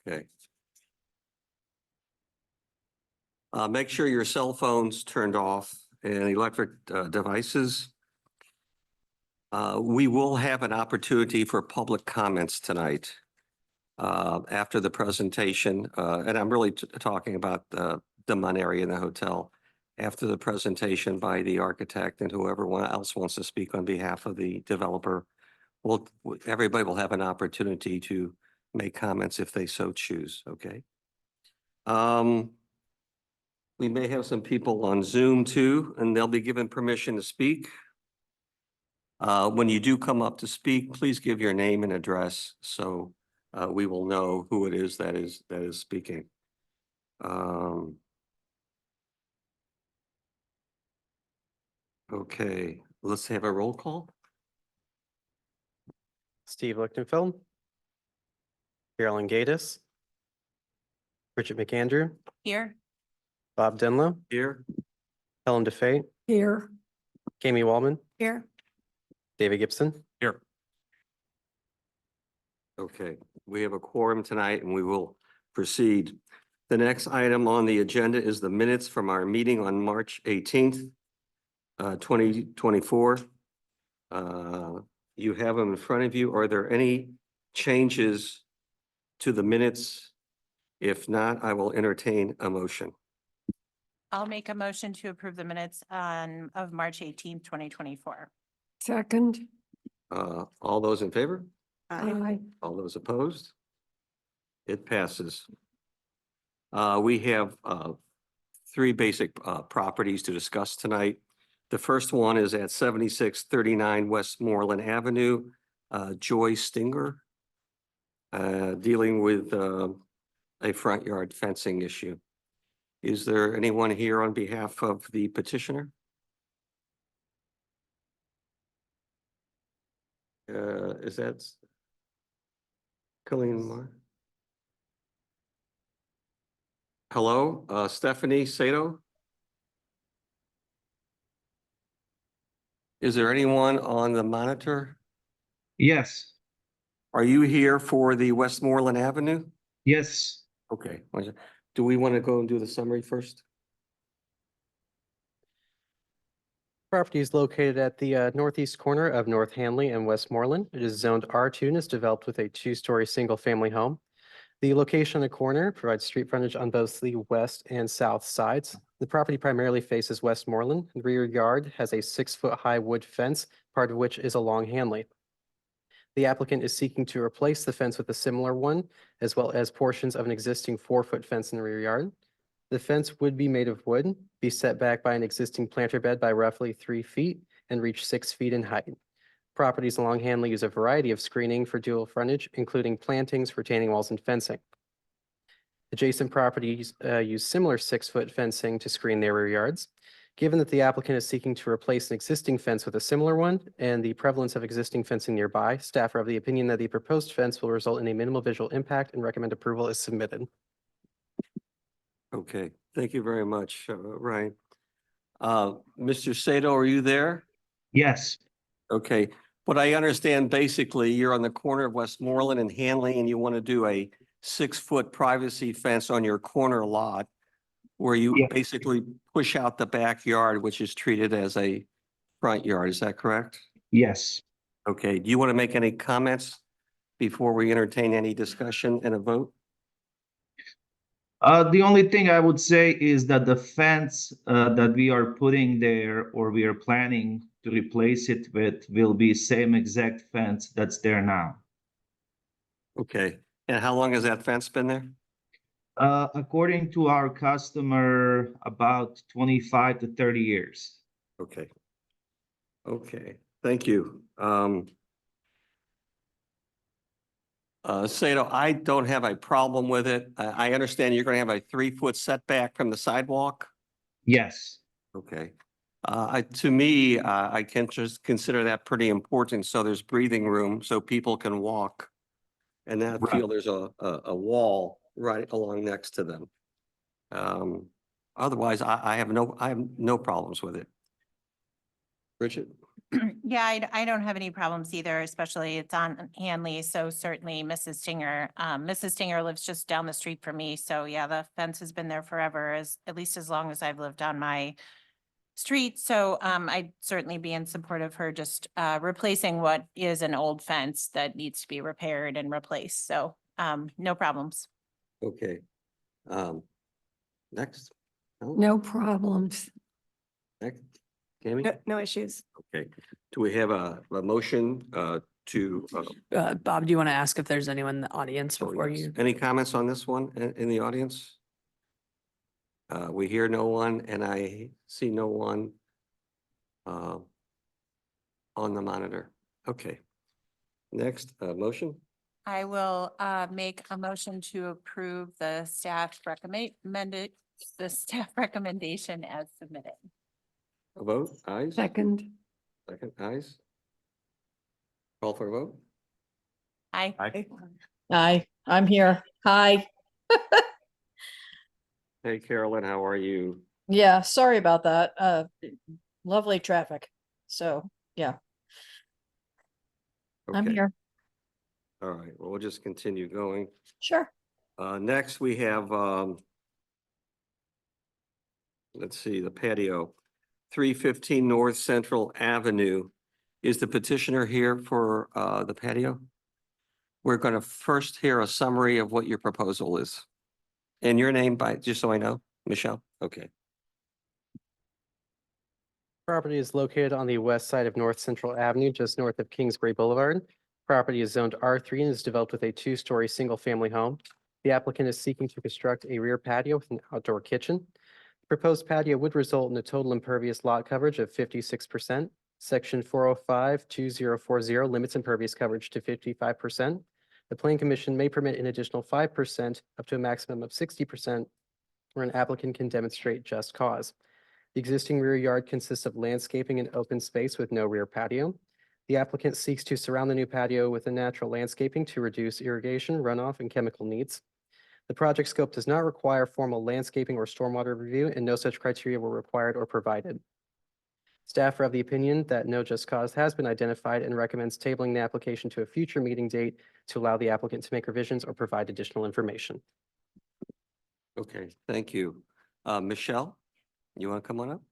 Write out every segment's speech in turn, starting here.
Okay. Make sure your cell phone's turned off and electric devices. We will have an opportunity for public comments tonight after the presentation, and I'm really talking about the Mun area in the hotel. After the presentation by the architect and whoever else wants to speak on behalf of the developer, everybody will have an opportunity to make comments if they so choose, okay? We may have some people on Zoom too, and they'll be given permission to speak. When you do come up to speak, please give your name and address so we will know who it is that is speaking. Okay, let's have a roll call. Steve Lichtenfeld, Carolyn Gatus, Richard McAndrew, Here. Bob Denlow, Here. Helen DeFate, Here. Kami Wallman, Here. David Gibson. Here. Okay, we have a quorum tonight and we will proceed. The next item on the agenda is the minutes from our meeting on March 18th, 2024. You have them in front of you. Are there any changes to the minutes? If not, I will entertain a motion. I'll make a motion to approve the minutes of March 18th, 2024. Second. All those in favor? Aye. All those opposed? It passes. We have three basic properties to discuss tonight. The first one is at 7639 Westmoreland Avenue, Joy Stinger, dealing with a front yard fencing issue. Is there anyone here on behalf of the petitioner? Is that Colleen Moore? Hello, Stephanie Sato? Is there anyone on the monitor? Yes, Are you here for the Westmoreland Avenue? yes, Okay. Do we want to go and do the summary first? Property is located at the northeast corner of North Hanley and Westmoreland. It is zoned R2 and is developed with a two-story single-family home. The location on the corner provides street frontage on both the west and south sides. The property primarily faces Westmoreland. The rear yard has a 6-foot-high wood fence, part of which is along Hanley. The applicant is seeking to replace the fence with a similar one, as well as portions of an existing 4-foot fence in the rear yard. The fence would be made of wood, be set back by an existing planter bed by roughly 3 feet, and reach 6 feet in height. Properties along Hanley use a variety of screening for dual frontage, including plantings, retaining walls, and fencing. Adjacent properties use similar 6-foot fencing to screen their rear yards. Given that the applicant is seeking to replace an existing fence with a similar one and the prevalence of existing fencing nearby, staff are of the opinion that the proposed fence will result in a minimal visual impact and recommend approval as submitted. Okay, thank you very much, Ryan. Mr. Sato, are you there? yes, Okay, but I understand basically you're on the corner of Westmoreland and Hanley and you want to do a 6-foot privacy fence on your corner lot where you Yeah. basically push out the backyard, which is treated as a front yard. Is that correct? yes. Okay, do you want to make any comments before we entertain any discussion and a vote? The only thing I would say is that the fence that we are putting there or we are planning to replace it with will be same exact fence that's there now. Okay, and how long has that fence been there? According to our customer, about 25 to 30 years. Okay. Okay, thank you. Sato, I don't have a problem with it. I understand you're going to have a 3-foot setback from the sidewalk. Yes, Okay. To me, I can just consider that pretty important. So there's breathing room so people can walk and not Right. feel there's a wall right along next to them. Otherwise, I have no problems with it. Richard? Yeah, I don't have any problems either, especially it's on Hanley, so certainly Mrs. Stinger lives just down the street from me, so yeah, the fence has been there forever, at least as long as I've lived on my street, so I'd certainly be in support of her just replacing what is an old fence that needs to be repaired and replaced, so no problems. Okay. Next. No problems. Next. Tammy? No issues. Okay. Do we have a motion to? Bob, do you want to ask if there's anyone in the audience Oh, before yes. you? Any comments on this one in the audience? We hear no one and I see no one on the monitor. Okay. Next, motion. I will make a motion to approve the staff recommendation as submitted. A vote, ayes? Second. Second, ayes? Call for a vote? Aye. Hi, I'm here. Hi. Hey, Carolyn, how are you? Yeah, sorry about that. Lovely traffic. So, yeah, I'm Okay. here. All right, well, we'll just continue going. Sure. Next, we have, let's see, the patio, 315 North Central Avenue. Is the petitioner here for the patio? We're going to first hear a summary of what your proposal is. And your name just so I know, Michelle? Okay. Property is located on the west side of North Central Avenue, just north of Kingsbury Boulevard. Property is zoned R3 and is developed with a two-story single-family home. The applicant is seeking to construct a rear patio with an outdoor kitchen. The proposed patio would result in a total impervious lot coverage of 56%. Section 405-2040 limits impervious coverage to 55%. The Plan Commission may permit an additional 5% up to a maximum of 60% where an applicant can demonstrate just cause. The existing rear yard consists of landscaping and open space with no rear patio. The applicant seeks to surround the new patio with a natural landscaping to reduce irrigation, runoff, and chemical needs. The project scope does not require formal landscaping or stormwater review, and no such criteria were required or provided. Staff are of the opinion that no just cause has been identified and recommends tabling the application to a future meeting date to allow the applicant to make revisions or provide additional information. Okay, thank you. Michelle, you want to come on up?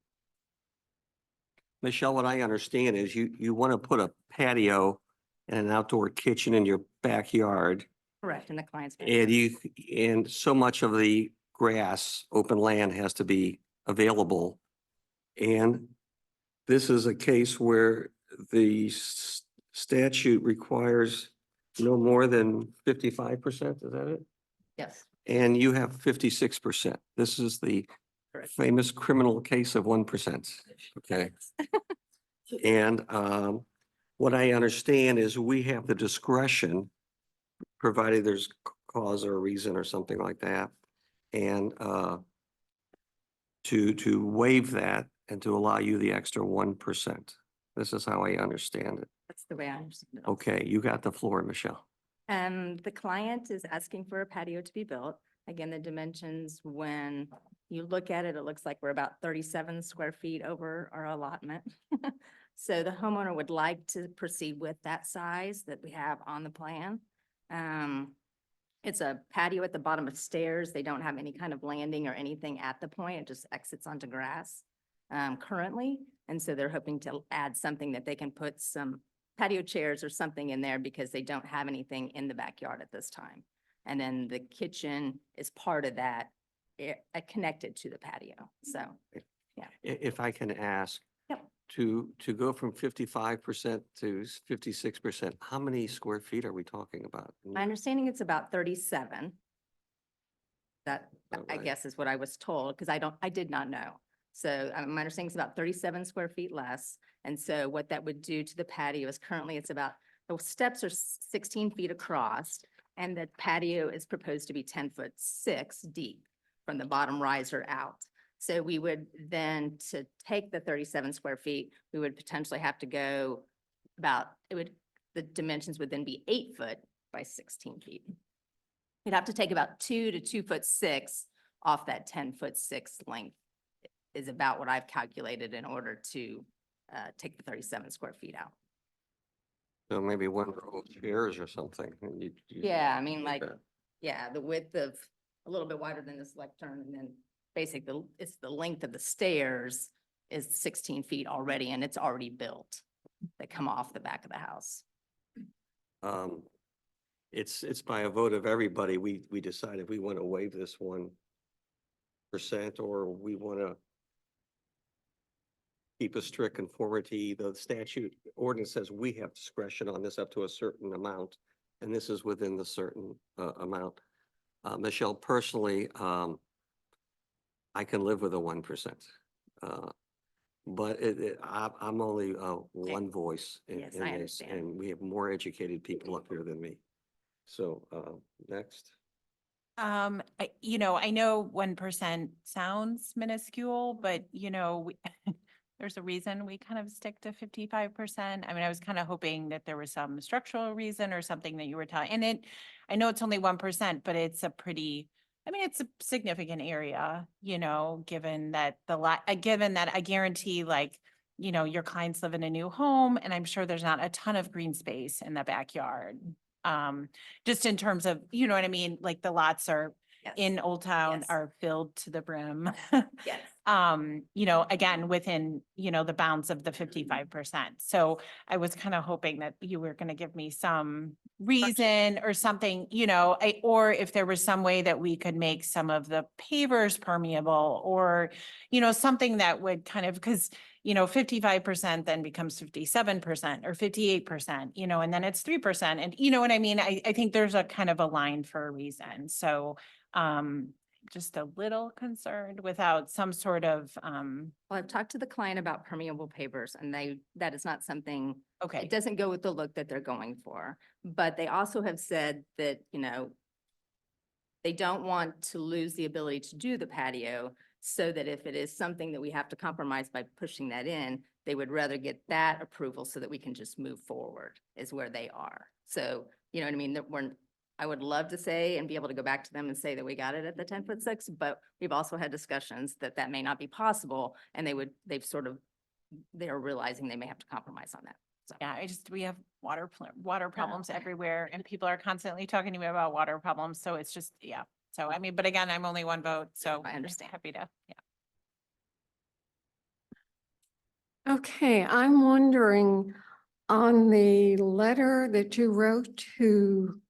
Michelle, what I understand is you want to put a patio and an outdoor kitchen in your backyard. Correct, in the client's. And so much of the grass, open land has to be available. And this is a case where the statute requires no more than 55%, is that it? Yes, And you have 56%. This is the correct. famous criminal case of 1%. Okay. And what I understand is we have the discretion, provided there's cause or reason or something like that, and to waive that and to allow you the extra 1%. This is how I understand it. That's the way I understand it. Okay, you got the floor, Michelle. The client is asking for a patio to be built. Again, the dimensions, when you look at it, it looks like we're about 37 square feet over our allotment. So the homeowner would like to proceed with that size that we have on the plan. It's a patio at the bottom of stairs. They don't have any kind of landing or anything at the point. It just exits onto grass currently. And so they're hoping to add something that they can put some patio chairs or something in there because they don't have anything in the backyard at this time. And then the kitchen is part of that, connected to the patio. So, If I can ask. Yep. To go from 55% to 56%, how many square feet are we talking about? my understanding it's about 37. That, About I right. guess, is what I was told, because I did not know. So my understanding is about 37 square feet less. And so what that would do to the patio is currently it's about, the steps are 16 feet across and the patio is proposed to be 10'6" deep from the bottom riser out. So we would then, to take the 37 square feet, we would potentially have to go about, the dimensions would then be 8 foot by 16 feet. You'd have to take about 2 to 2'6" off that 10'6" length is about what I've calculated in order to take the 37 square feet out. So maybe one row of chairs or something. and you- Yeah, I mean, like, that. yeah, the width of a little bit wider than this lectern, and then basically it's the length of the stairs is 16 feet already, and it's already built. They come off the back of the house. Um, it's by a vote of everybody. We decide if we want to waive this 1% or we want to keep a strict conformity. The statute ordinance says we have discretion on this up to a certain amount, and this is within the certain amount. Michelle, personally, I can live with a 1%. But I'm only one voice in Yes, in I this, understand. and we have more educated people up here than me. So, next. I know 1% sounds minuscule, but there's a reason we kind of stick to 55%. I mean, I was kind of hoping that there was some structural reason or something that you were telling, I know it's only 1%, but it's it's a significant area, given that given that I guarantee your clients live in a new home, and I'm sure there's not a ton of green space in the backyard. Just in terms of, you know what I mean? Like the lots are Yes. in Old Town Yes. are filled to the brim. Yes. Again, within, the bounds of the 55%. So I was kind of hoping that you were going to give me some reason or something, or if there was some way that we could make some of the pavers permeable or, something that would kind of, because 55% then becomes 57% or 58%, and then it's 3%. And you know what I mean? I think there's a kind of a line for a reason. So, just a little concerned without some sort of, Well, I've talked to the client about permeable pavers, and that is not something, okay. it doesn't go with the look that they're going for. But they also have said that, they don't want to lose the ability to do the patio, so that if it is something that we have to compromise by pushing that in, they would rather get that approval so that we can just move forward, is where they are. So, you know what I mean? I would love to say and be able to go back to them and say that we got it at the 10'6", but we've also had discussions that may not be possible, and they're realizing they may have to compromise on that. So. Yeah, we have water problems everywhere, and people are constantly talking to me about water problems. So it's just, yeah. So, but again, I'm only one vote, so I understand. happy to, yeah. Okay, I'm wondering, on the letter that you wrote to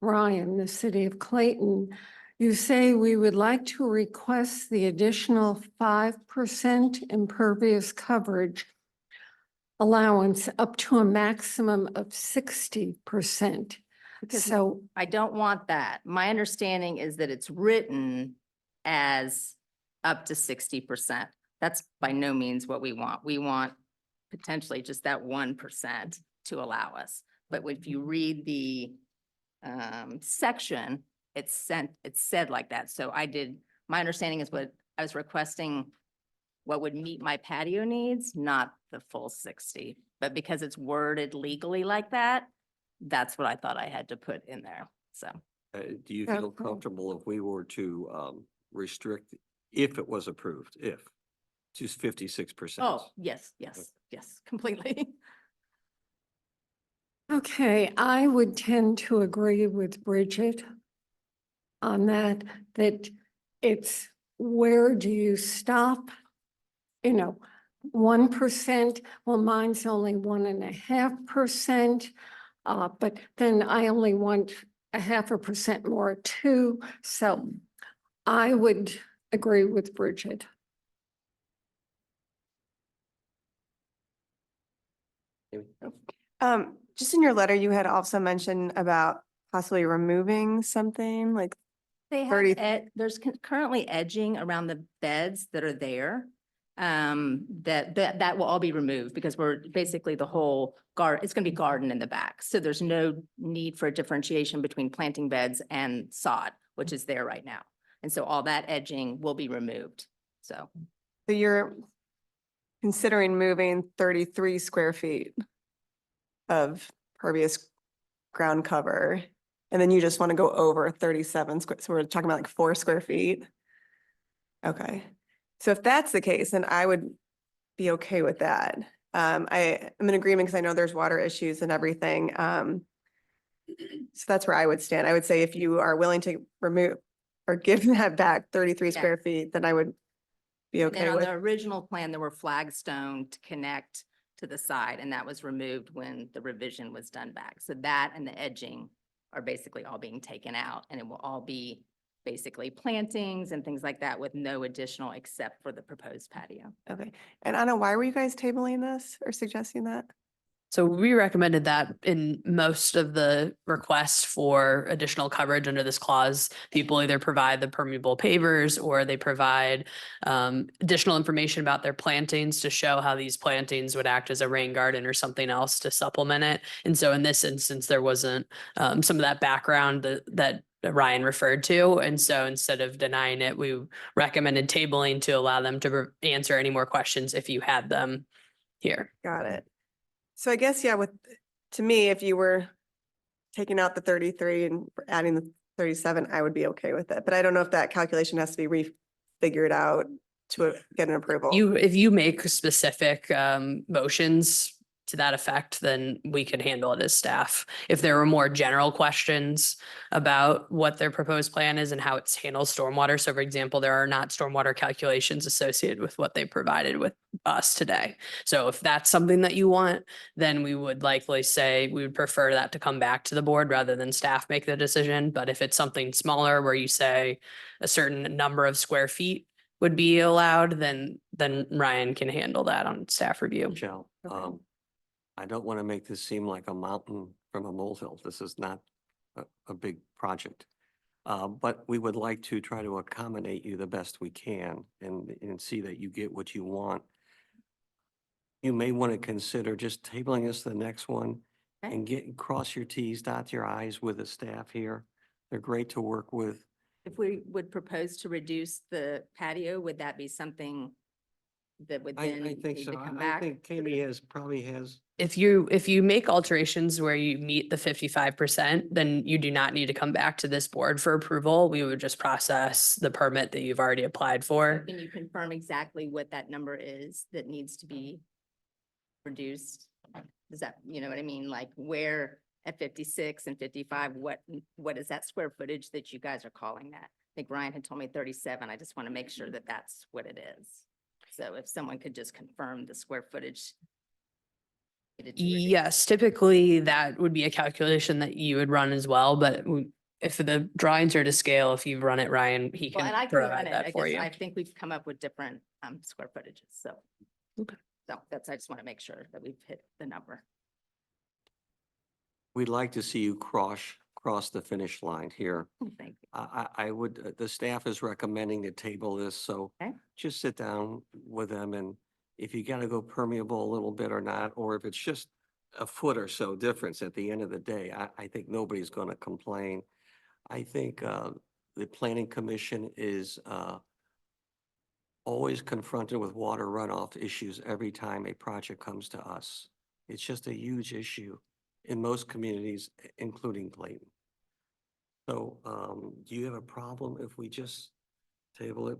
Ryan, the city of Clayton, you say we would like to request the additional 5% impervious coverage allowance up to a maximum of 60%. Because So, I don't want that. My understanding is that it's written as up to 60%. That's by no means what we want. We want potentially just that 1% to allow us. But if you read the section, it's said like that. So my understanding is what I was requesting, what would meet my patio needs, not the full 60. But because it's worded legally like that, that's what I thought I had to put in there. So. Do you feel Okay. comfortable if we were to restrict, if it was approved, to 56%? Oh, yes, completely. okay, I would tend to agree with Bridget on that it's where do you stop? 1%, well, mine's only 1.5%. But then I only want 0.5% more too. So I would agree with Bridget. Just in your letter, you had also mentioned about possibly removing something like, They 30 have, there's currently edging around the beds that are there. That will all be removed because we're basically the whole it's gonna be garden in the back. So there's no need for a differentiation between planting beds and sod, which is there right now. And so all that edging will be removed. So. so you're considering moving 33 square feet of pervious ground cover, and then you just want to go over 37 square, so we're talking about like 4 square feet. Okay, so if that's the case, then I would be okay with that. I am in agreement because I know there's water issues and everything. So that's where I would stand. I would say if you are willing to remove or give that back 33 Yeah. square feet, then I would be And then okay on with. the original plan, there were flagstone to connect to the side, and that was removed when the revision was done back. So that and the edging are basically all being taken out, and it will all be basically plantings and things like that with no additional except for the proposed patio. Okay. And Anna, why were you guys tabling this or suggesting that? So we recommended that in most of the requests for additional coverage under this clause, people either provide the permeable pavers or they provide additional information about their plantings to show how these plantings would act as a rain garden or something else to supplement it. And so in this instance, there wasn't some of that background that Ryan referred to. And so instead of denying it, we recommended tabling to allow them to answer any more questions if you had them here. Got it. So I guess, yeah, to me, if you were taking out the 33 and adding the 37, I would be okay with it. But I don't know if that calculation has to be refigured out to get an approval. If you make specific motions to that effect, then we could handle it as staff. If there were more general questions about what their proposed plan is and how it's handles stormwater. So for example, there are not stormwater calculations associated with what they provided with us today. So if that's something that you want, then we would likely say we would prefer that to come back to the board rather than staff make the decision. But if it's something smaller where you say a certain number of square feet would be allowed, then Ryan can handle that on staff review. Michelle, Okay. I don't want to make this seem like a mountain from a molehill. This is not a big project. But we would like to try to accommodate you the best we can and see that you get what you want. You may want to consider just tabling us the next one Okay. and cross your Ts, dot your Is with the staff here. They're great to work with. If we would propose to reduce the patio, would that be something that would then I think need so. to come I back? think Kami probably has. If you make alterations where you meet the 55%, then you do not need to come back to this board for approval. We would just process the permit that you've already applied for. Can you confirm exactly what that number is that needs to be reduced? Does that, you know what I mean? Like where at 56 and 55, what is that square footage that you guys are calling that? I think Ryan had told me 37. I just want to make sure that that's what it is. So if someone could just confirm the square footage. needed to reduce. Yes, typically that would be a calculation that you would run as well, but if the drawings are to scale, if you run it, Ryan, he Well, and I can can run provide it. that for you. I think we've come up with different square footages, so. Okay. So I just want to make sure that we've hit the number. We'd like to see you cross the finish line here. Thank you. I would, the staff is recommending to table this, so Okay. just sit down with them and if you gotta go permeable a little bit or not, or if it's just a foot or so difference at the end of the day, I think nobody's gonna complain. I think the planning commission is always confronted with water runoff issues every time a project comes to us. It's just a huge issue in most communities, including Clayton. So do you have a problem if we just table it?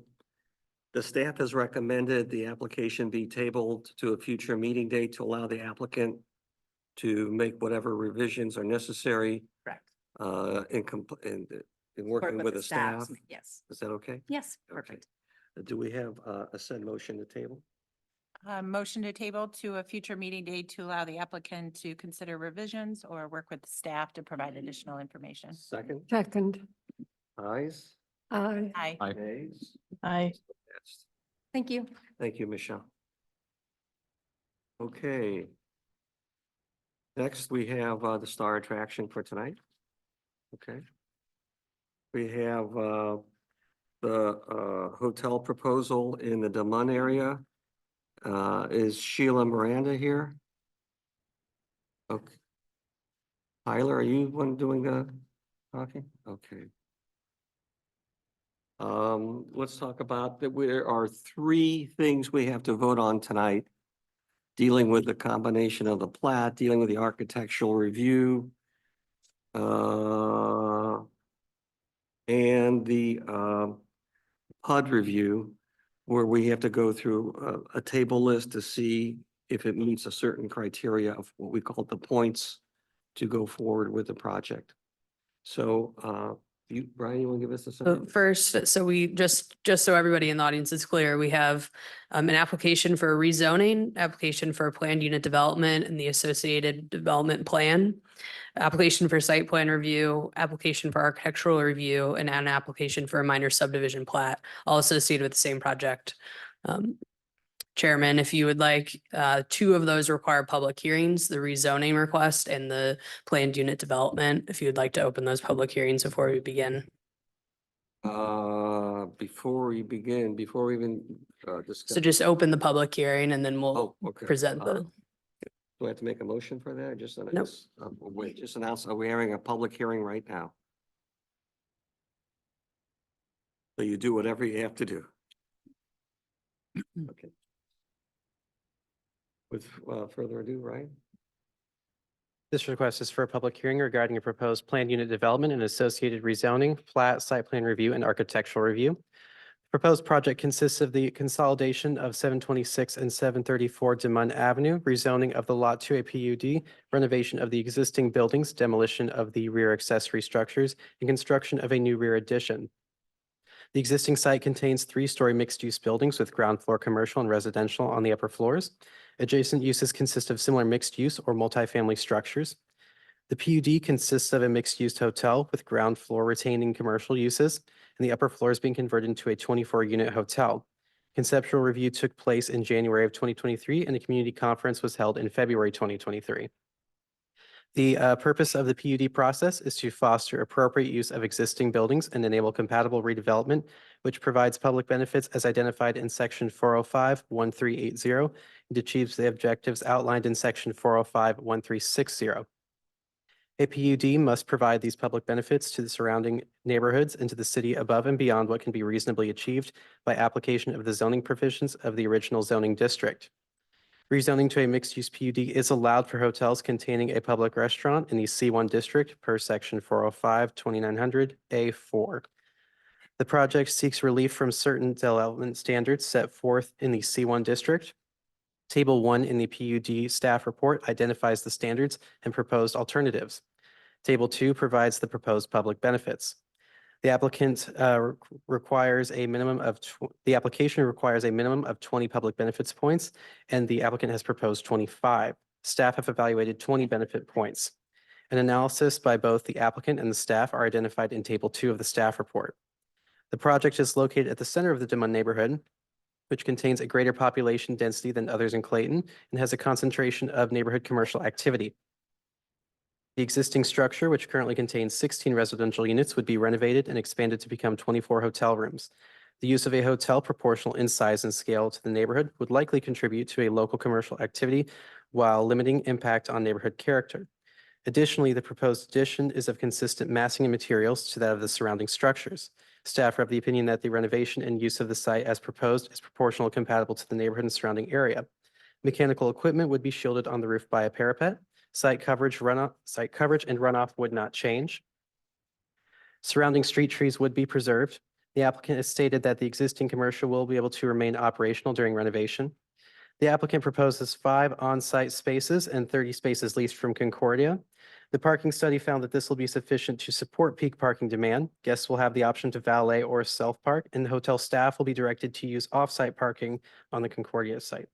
The staff has recommended the application be tabled to a future meeting date to allow the applicant to make whatever revisions are necessary Correct. in working with the staff. Yes. Is that okay? Yes, Okay. perfect. Do we have a said motion to table? Motion to table to a future meeting date to allow the applicant to consider revisions or work with the staff to provide additional information. Second, Second, ayes? aye. Aye. Nays? Aye. Passed. Thank you. Thank you, Michelle. Okay. Next, we have the star attraction for tonight. Okay. We have the hotel proposal in the Demont area. Is Sheila Miranda here? Okay. Tyler, are you one doing the talking? Okay. Let's talk about that. There are three things we have to vote on tonight. Dealing with the combination of the plat, dealing with the architectural review. And the PUD review, where we have to go through a table list to see if it meets a certain criteria of what we call the points to go forward with the project. So, Brian, you want to give us a So second? first, so we just so everybody in the audience is clear, we have an application for a rezoning, application for a planned unit development and the associated development plan, application for site plan review, application for architectural review, and an application for a minor subdivision plat, all associated with the same project. Chairman, if you would like, two of those require public hearings, the rezoning request and the planned unit development. If you would like to open those public hearings before we begin. Before we begin, before we even discuss. So just open the public hearing and then we'll Oh, okay. present the, Do I have to make a motion for that? Or just Nope. announce? Wait, just announce, are we having a public hearing right now? So you do whatever you have to do. Okay. With further ado, Ryan? This request is for a public hearing regarding a proposed planned unit development and associated rezoning, plat, site plan review, and architectural review. Proposed project consists of the consolidation of 726 and 734 Demont Avenue, rezoning of the lot to a PUD, renovation of the existing buildings, demolition of the rear accessory structures, and construction of a new rear addition. The existing site contains three-story mixed-use buildings with ground floor commercial and residential on the upper floors. Adjacent uses consist of similar mixed-use or multifamily structures. The PUD consists of a mixed-use hotel with ground floor retaining commercial uses and the upper floors being converted into a 24-unit hotel. Conceptual review took place in January of 2023 and a community conference was held in February 2023. The purpose of the PUD process is to foster appropriate use of existing buildings and enable compatible redevelopment, which provides public benefits as identified in section 405-1380 and achieves the objectives outlined in section 405-1360. A PUD must provide these public benefits to the surrounding neighborhoods and to the city above and beyond what can be reasonably achieved by application of the zoning provisions of the original zoning district. Rezoning to a mixed-use PUD is allowed for hotels containing a public restaurant in the C1 district per section 405-2900A4. The project seeks relief from certain development standards set forth in the C1 district. Table 1 in the PUD staff report identifies the standards and proposed alternatives. Table 2 provides the proposed public benefits. The applicant requires a minimum of, the application requires a minimum of 20 public benefits points, and the applicant has proposed 25. Staff have evaluated 20 benefit points. An analysis by both the applicant and the staff are identified in Table 2 of the staff report. The project is located at the center of the Demont neighborhood, which contains a greater population density than others in Clayton and has a concentration of neighborhood commercial activity. The existing structure, which currently contains 16 residential units, would be renovated and expanded to become 24 hotel rooms. The use of a hotel proportional in size and scale to the neighborhood would likely contribute to a local commercial activity while limiting impact on neighborhood character. Additionally, the proposed addition is of consistent massing and materials to that of the surrounding structures. Staff are of the opinion that the renovation and use of the site as proposed is proportional and compatible to the neighborhood and surrounding area. Mechanical equipment would be shielded on the roof by a parapet. Site coverage and runoff would not change. Surrounding street trees would be preserved. The applicant has stated that the existing commercial will be able to remain operational during renovation. The applicant proposes 5 on-site spaces and 30 spaces leased from Concordia. The parking study found that this will be sufficient to support peak parking demand. Guests will have the option to valet or self-park, and the hotel staff will be directed to use off-site parking on the Concordia site.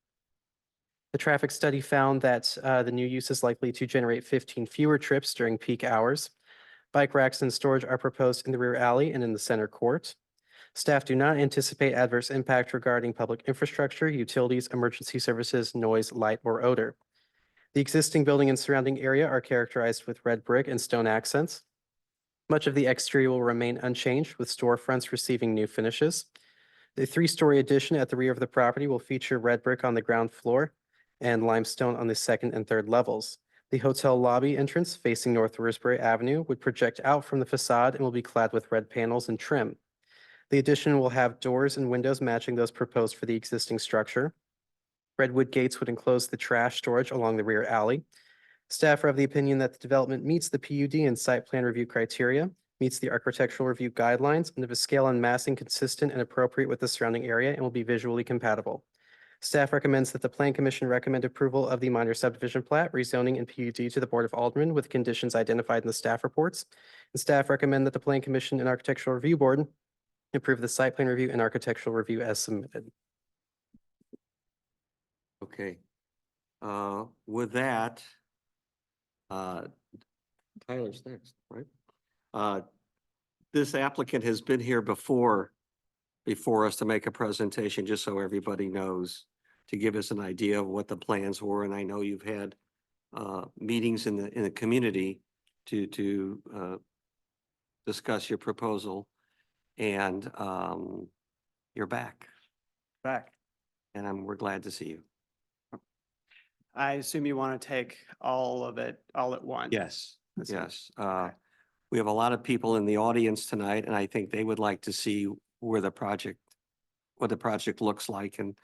The traffic study found that the new use is likely to generate 15 fewer trips during peak hours. Bike racks and storage are proposed in the rear alley and in the center court. Staff do not anticipate adverse impact regarding public infrastructure, utilities, emergency services, noise, light, or odor. The existing building and surrounding area are characterized with red brick and stone accents. Much of the exterior will remain unchanged, with storefronts receiving new finishes. The 3-story addition at the rear of the property will feature red brick on the ground floor and limestone on the 2nd and 3rd levels. The hotel lobby entrance facing North Roseberry Avenue would project out from the facade and will be clad with red panels and trim. The addition will have doors and windows matching those proposed for the existing structure. Redwood gates would enclose the trash storage along the rear alley. Staff are of the opinion that the development meets the PUD and site plan review criteria, meets the architectural review guidelines, and of a scale and massing consistent and appropriate with the surrounding area and will be visually compatible. Staff recommends that the Plan Commission recommend approval of the minor subdivision plat, rezoning and PUD to the Board of Aldermen with conditions identified in the staff reports. And staff recommend that the Plan Commission and Architectural Review Board approve the site plan review and architectural review as submitted. Okay. With that, Tyler's next, right? This applicant has been here before us to make a presentation, just so everybody knows, to give us an idea of what the plans were. And I know you've had meetings in the community to discuss your proposal, and you're back, Back. and we're glad to see you. I assume you want to take all of it all at once? Yes, That's yes. okay. We have a lot of people in the audience tonight, and I think they would like to see what the project looks like, and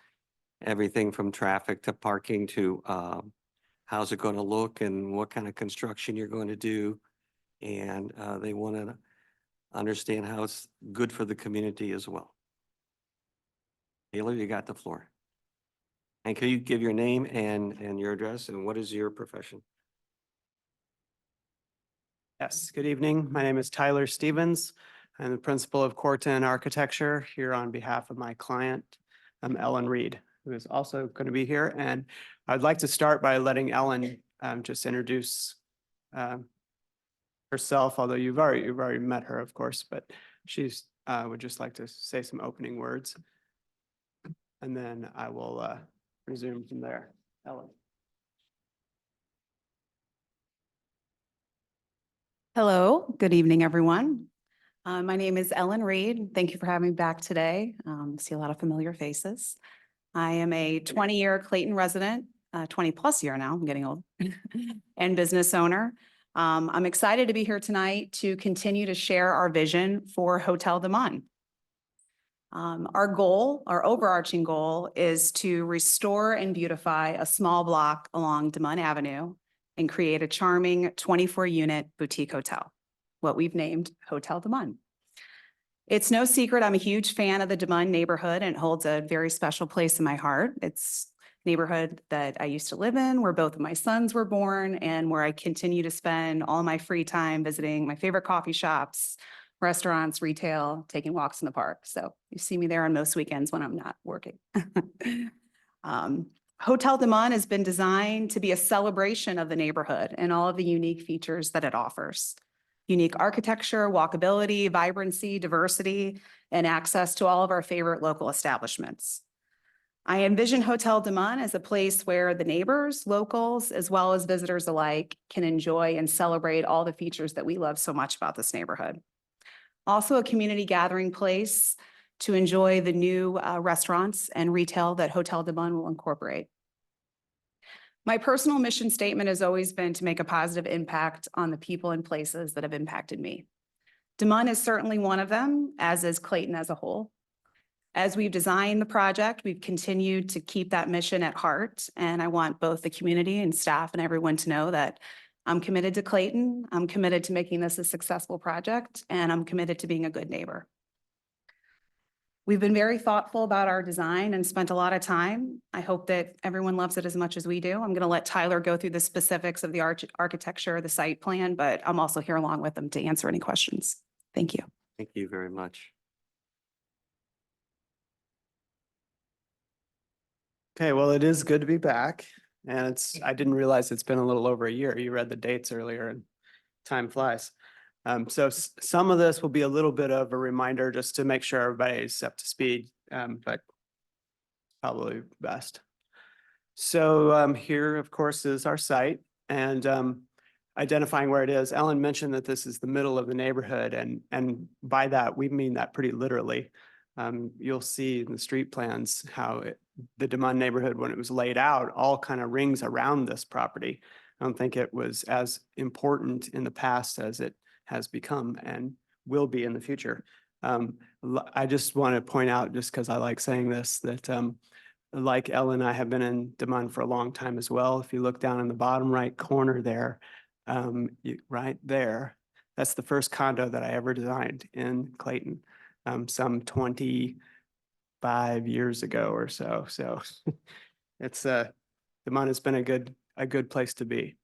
everything from traffic to parking to how's it going to look and what kind of construction you're going to do. And they want to understand how it's good for the community as well. Taylor, you got the floor. And can you give your name and your address, and what is your profession? Yes, good evening. My name is Tyler Stevens. I'm the principal of Corton Architecture here on behalf of my client, Ellen Reed, who is also going to be here. And I'd like to start by letting Ellen just introduce herself, although you've already met her, of course, but she's would just like to say some opening words. And then I will resume from there. Ellen. Hello, good evening, everyone. My name is Ellen Reed. Thank you for having me back today. See a lot of familiar faces. I am a 20-year Clayton resident, 20 plus year now, I'm getting old, and business owner. I'm excited to be here tonight to continue to share our vision for Hotel de Mon. Our goal, our overarching goal, is to restore and beautify a small block along de Mon Avenue and create a charming 24-unit boutique hotel, what we've named Hotel de Mon. It's no secret I'm a huge fan of the de Mon neighborhood, and it holds a very special place in my heart. It's a neighborhood that I used to live in, where both of my sons were born, and where I continue to spend all my free time visiting my favorite coffee shops, restaurants, retail, taking walks in the park. So you see me there on most weekends when I'm not working. Hotel de Mon has been designed to be a celebration of the neighborhood and all of the unique features that it offers. Unique architecture, walkability, vibrancy, diversity, and access to all of our favorite local establishments. I envision Hotel de Mon as a place where the neighbors, locals, as well as visitors alike can enjoy and celebrate all the features that we love so much about this neighborhood. Also a community gathering place to enjoy the new restaurants and retail that Hotel de Mon will incorporate. My personal mission statement has always been to make a positive impact on the people and places that have impacted me. De Mon is certainly one of them, as is Clayton as a whole. As we've designed the project, we've continued to keep that mission at heart, and I want both the community and staff and everyone to know that I'm committed to Clayton, I'm committed to making this a successful project, and I'm committed to being a good neighbor. We've been very thoughtful about our design and spent a lot of time. I hope that everyone loves it as much as we do. I'm going to let Tyler go through the specifics of the architecture, the site plan, but I'm also here along with them to answer any questions. Thank you. Thank you very much. Okay, well, it is good to be back. And I didn't realize it's been a little over a year. You read the dates earlier and time flies. So some of this will be a little bit of a reminder just to make sure everybody's up to speed, but probably best. So here, of course, is our site, and identifying where it is. Ellen mentioned that this is the middle of the neighborhood, and by that, we mean that pretty literally. You'll see in the street plans how the de Mon neighborhood, when it was laid out, all kind of rings around this property. I don't think it was as important in the past as it has become and will be in the future. I just want to point out, just because I like saying this, that like Ellen, I have been in de Mon for a long time as well. If you look down in the bottom right corner there, right there, that's the first condo that I ever designed in Clayton, some 25 5 years ago or so. So it's Demont has been a good place to be.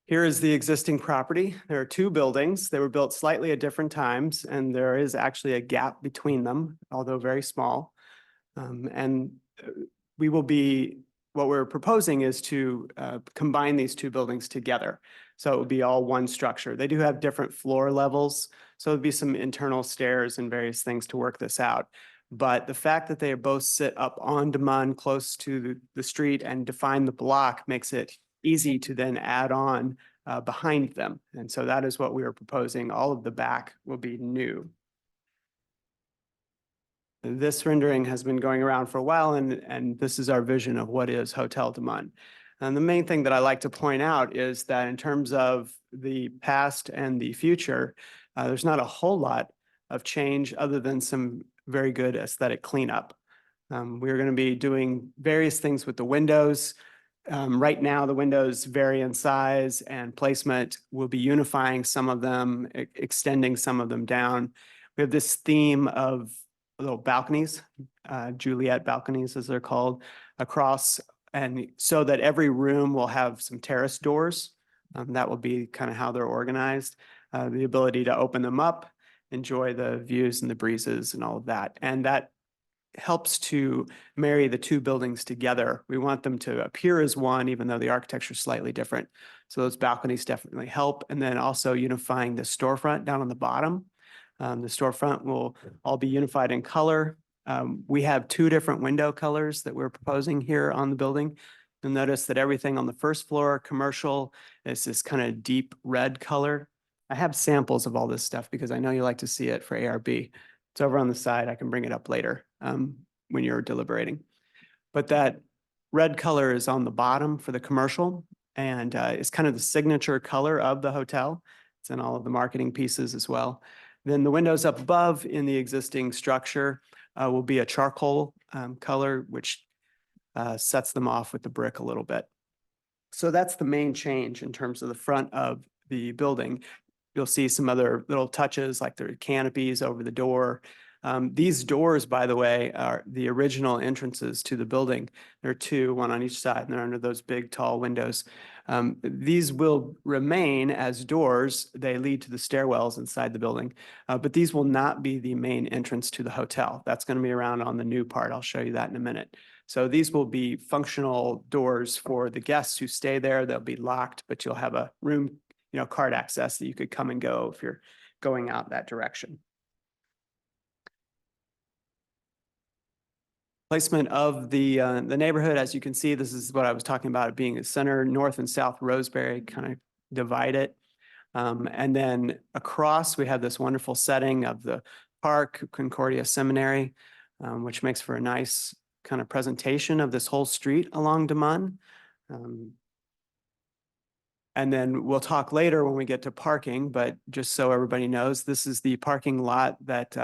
Here is the existing property. There are two buildings. They were built slightly at different times, and there is actually a gap between them, although very small. We will be, what we're proposing is to combine these two buildings together. So it would be all one structure. They do have different floor levels, so there'd be some internal stairs and various things to work this out. But the fact that they both sit up on Demont, close to the street and define the block, makes it easy to then add on behind them. And so that is what we are proposing. All of the back will be new. This rendering has been going around for a while, and this is our vision of what is Hotel Demont. And the main thing that I like to point out is that in terms of the past and the future, there's not a whole lot of change other than some very good aesthetic cleanup. We're going to be doing various things with the windows. Right now, the windows vary in size and placement. We'll be unifying some of them, extending some of them down. We have this theme of little balconies, Juliet balconies as they're called, across, and so that every room will have some terrace doors. That will be kind of how they're organized. The ability to open them up, enjoy the views and the breezes and all of that. And that helps to marry the two buildings together. We want them to appear as one, even though the architecture is slightly different. So those balconies definitely help. And then also unifying the storefront down on the bottom. The storefront will all be unified in color. We have two different window colors that we're proposing here on the building. You'll notice that everything on the first floor, commercial, is this kind of deep red color. I have samples of all this stuff because I know you like to see it for ARB. It's over on the side. I can bring it up later when you're deliberating. But that red color is on the bottom for the commercial, and it's kind of the signature color of the hotel. It's in all of the marketing pieces as well. Then the windows up above in the existing structure will be a charcoal color, which sets them off with the brick a little bit. So that's the main change in terms of the front of the building. You'll see some other little touches like there are canopies over the door. These doors, by the way, are the original entrances to the building. There are two, one on each side, and they're under those big, tall windows. These will remain as doors. They lead to the stairwells inside the building, but these will not be the main entrance to the hotel. That's going to be around on the new part. I'll show you that in a minute. So these will be functional doors for the guests who stay there. They'll be locked, but you'll have a room, card access that you could come and go if you're going out that direction. Placement of the neighborhood, as you can see, this is what I was talking about, it being a center, North and South Roseberry, kind of divide it. And then across, we have this wonderful setting of the park, Concordia Seminary, which makes for a nice kind of presentation of this whole street along Demont. And then we'll talk later when we get to parking, but just so everybody knows, this is the parking lot that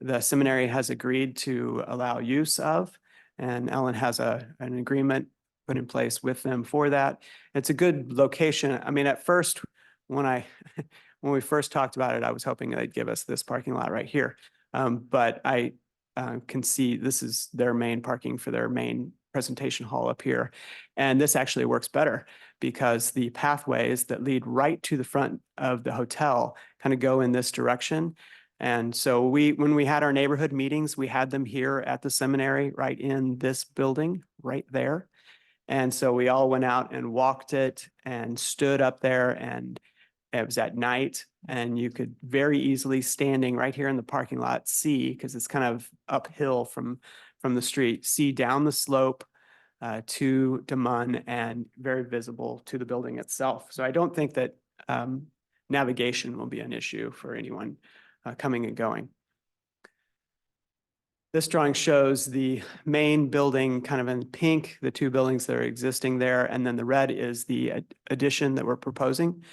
the seminary has agreed to allow use of, and Ellen has an agreement put in place with them for that. It's a good location. I mean, at first, when we first talked about it, I was hoping they'd give us this parking lot right here. But I can see this is their main parking for their main presentation hall up here. And this actually works better because the pathways that lead right to the front of the hotel kind of go in this direction. And so when we had our neighborhood meetings, we had them here at the seminary, right in this building, right there. And so we all went out and walked it and stood up there, and it was at night, and you could very easily, standing right here in the parking lot, see, because it's kind of uphill from the street, see down the slope to Demont and very visible to the building itself. So I don't think that navigation will be an issue for anyone coming and going. This drawing shows the main building kind of in pink, the two buildings that are existing there, and then the red is the addition that we're proposing.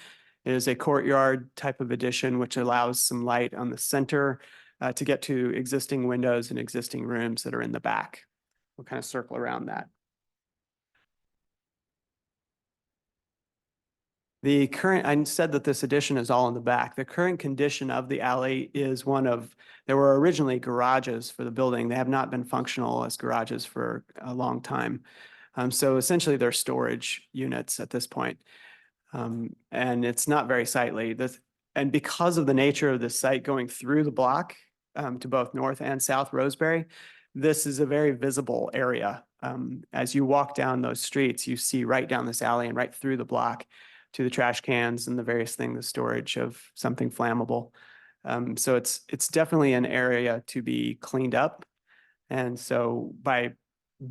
It is a courtyard type of addition, which allows some light on the center to get to existing windows and existing rooms that are in the back. We'll kind of circle around that. The current, I said that this addition is all in the back. The current condition of the alley is one of, there were originally garages for the building. They have not been functional as garages for a long time. So essentially they're storage units at this point. And it's not very sightly. And because of the nature of the site going through the block to both North and South Roseberry, this is a very visible area. As you walk down those streets, you see right down this alley and right through the block to the trash cans and the various things, the storage of something flammable. So it's definitely an area to be cleaned up. And so by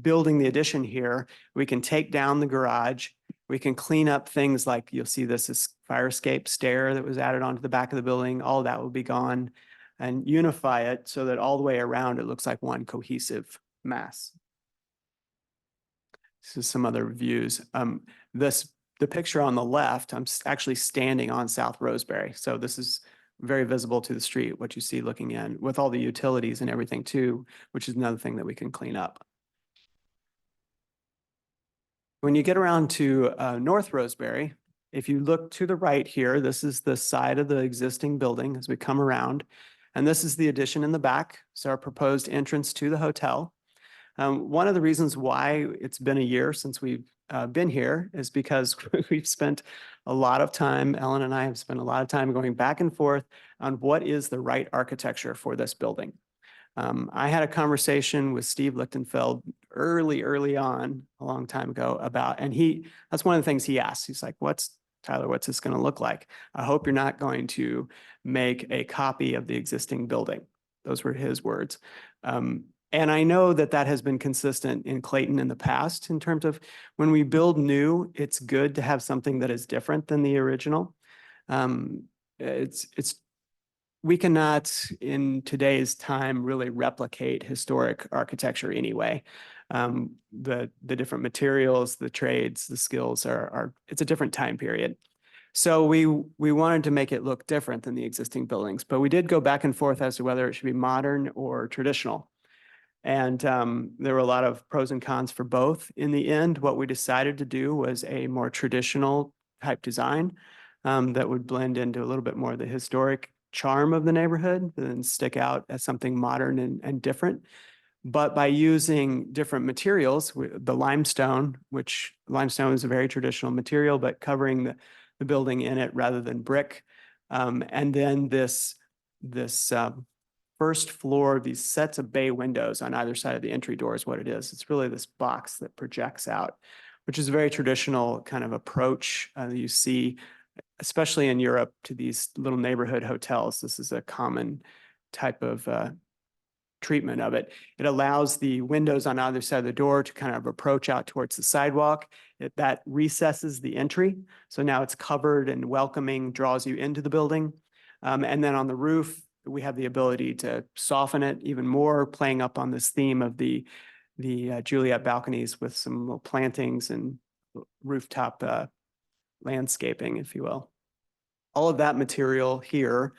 building the addition here, we can take down the garage. We can clean up things like, you'll see this is fire escape stair that was added onto the back of the building. All of that will be gone, and unify it so that all the way around it looks like one cohesive mass. This is some other views. The picture on the left, I'm actually standing on South Roseberry. So this is very visible to the street, what you see looking in, with all the utilities and everything too, which is another thing that we can clean up. When you get around to North Roseberry, if you look to the right here, this is the side of the existing building as we come around. And this is the addition in the back. So our proposed entrance to the hotel. One of the reasons why it's been a year since we've been here is because we've spent a lot of time, Ellen and I have spent a lot of time going back and forth on what is the right architecture for this building. I had a conversation with Steve Lichtenfeld early on, a long time ago about, and that's one of the things he asked. He's like, Tyler, what's this going to look like? I hope you're not going to make a copy of the existing building. Those were his words. And I know that that has been consistent in Clayton in the past in terms of when we build new, it's good to have something that is different than the original. We cannot in today's time really replicate historic architecture anyway. The different materials, the trades, the skills it's a different time period. So we wanted to make it look different than the existing buildings, but we did go back and forth as to whether it should be modern or traditional. And there were a lot of pros and cons for both. In the end, what we decided to do was a more traditional type design that would blend into a little bit more of the historic charm of the neighborhood and stick out as something modern and different. But by using different materials, the limestone, which limestone is a very traditional material, but covering the building in it rather than brick. And then this first floor, these sets of bay windows on either side of the entry door is what it is. It's really this box that projects out, which is a very traditional kind of approach you see, especially in Europe, to these little neighborhood hotels. This is a common type of treatment of it. It allows the windows on either side of the door to kind of approach out towards the sidewalk. That recesses the entry. So now it's covered and welcoming, draws you into the building. And then on the roof, we have the ability to soften it even more, playing up on this theme of the Juliet balconies with some little plantings and rooftop landscaping, if you will. All of that material here,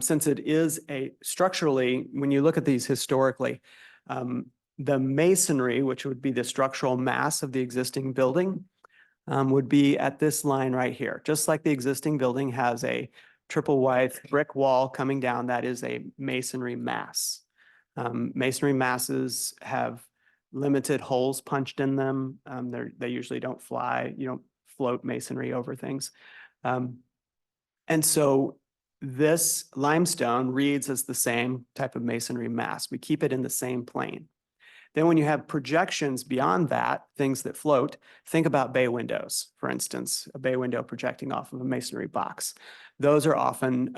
since it is structurally, when you look at these historically, the masonry, which would be the structural mass of the existing building, would be at this line right here. Just like the existing building has a triple wide brick wall coming down, that is a masonry mass. Masonry masses have limited holes punched in them. They usually don't fly. You don't float masonry over things. And so this limestone reads as the same type of masonry mass. We keep it in the same plane. Then when you have projections beyond that, things that float, think about bay windows, for instance, a bay window projecting off of a masonry box. Those are often,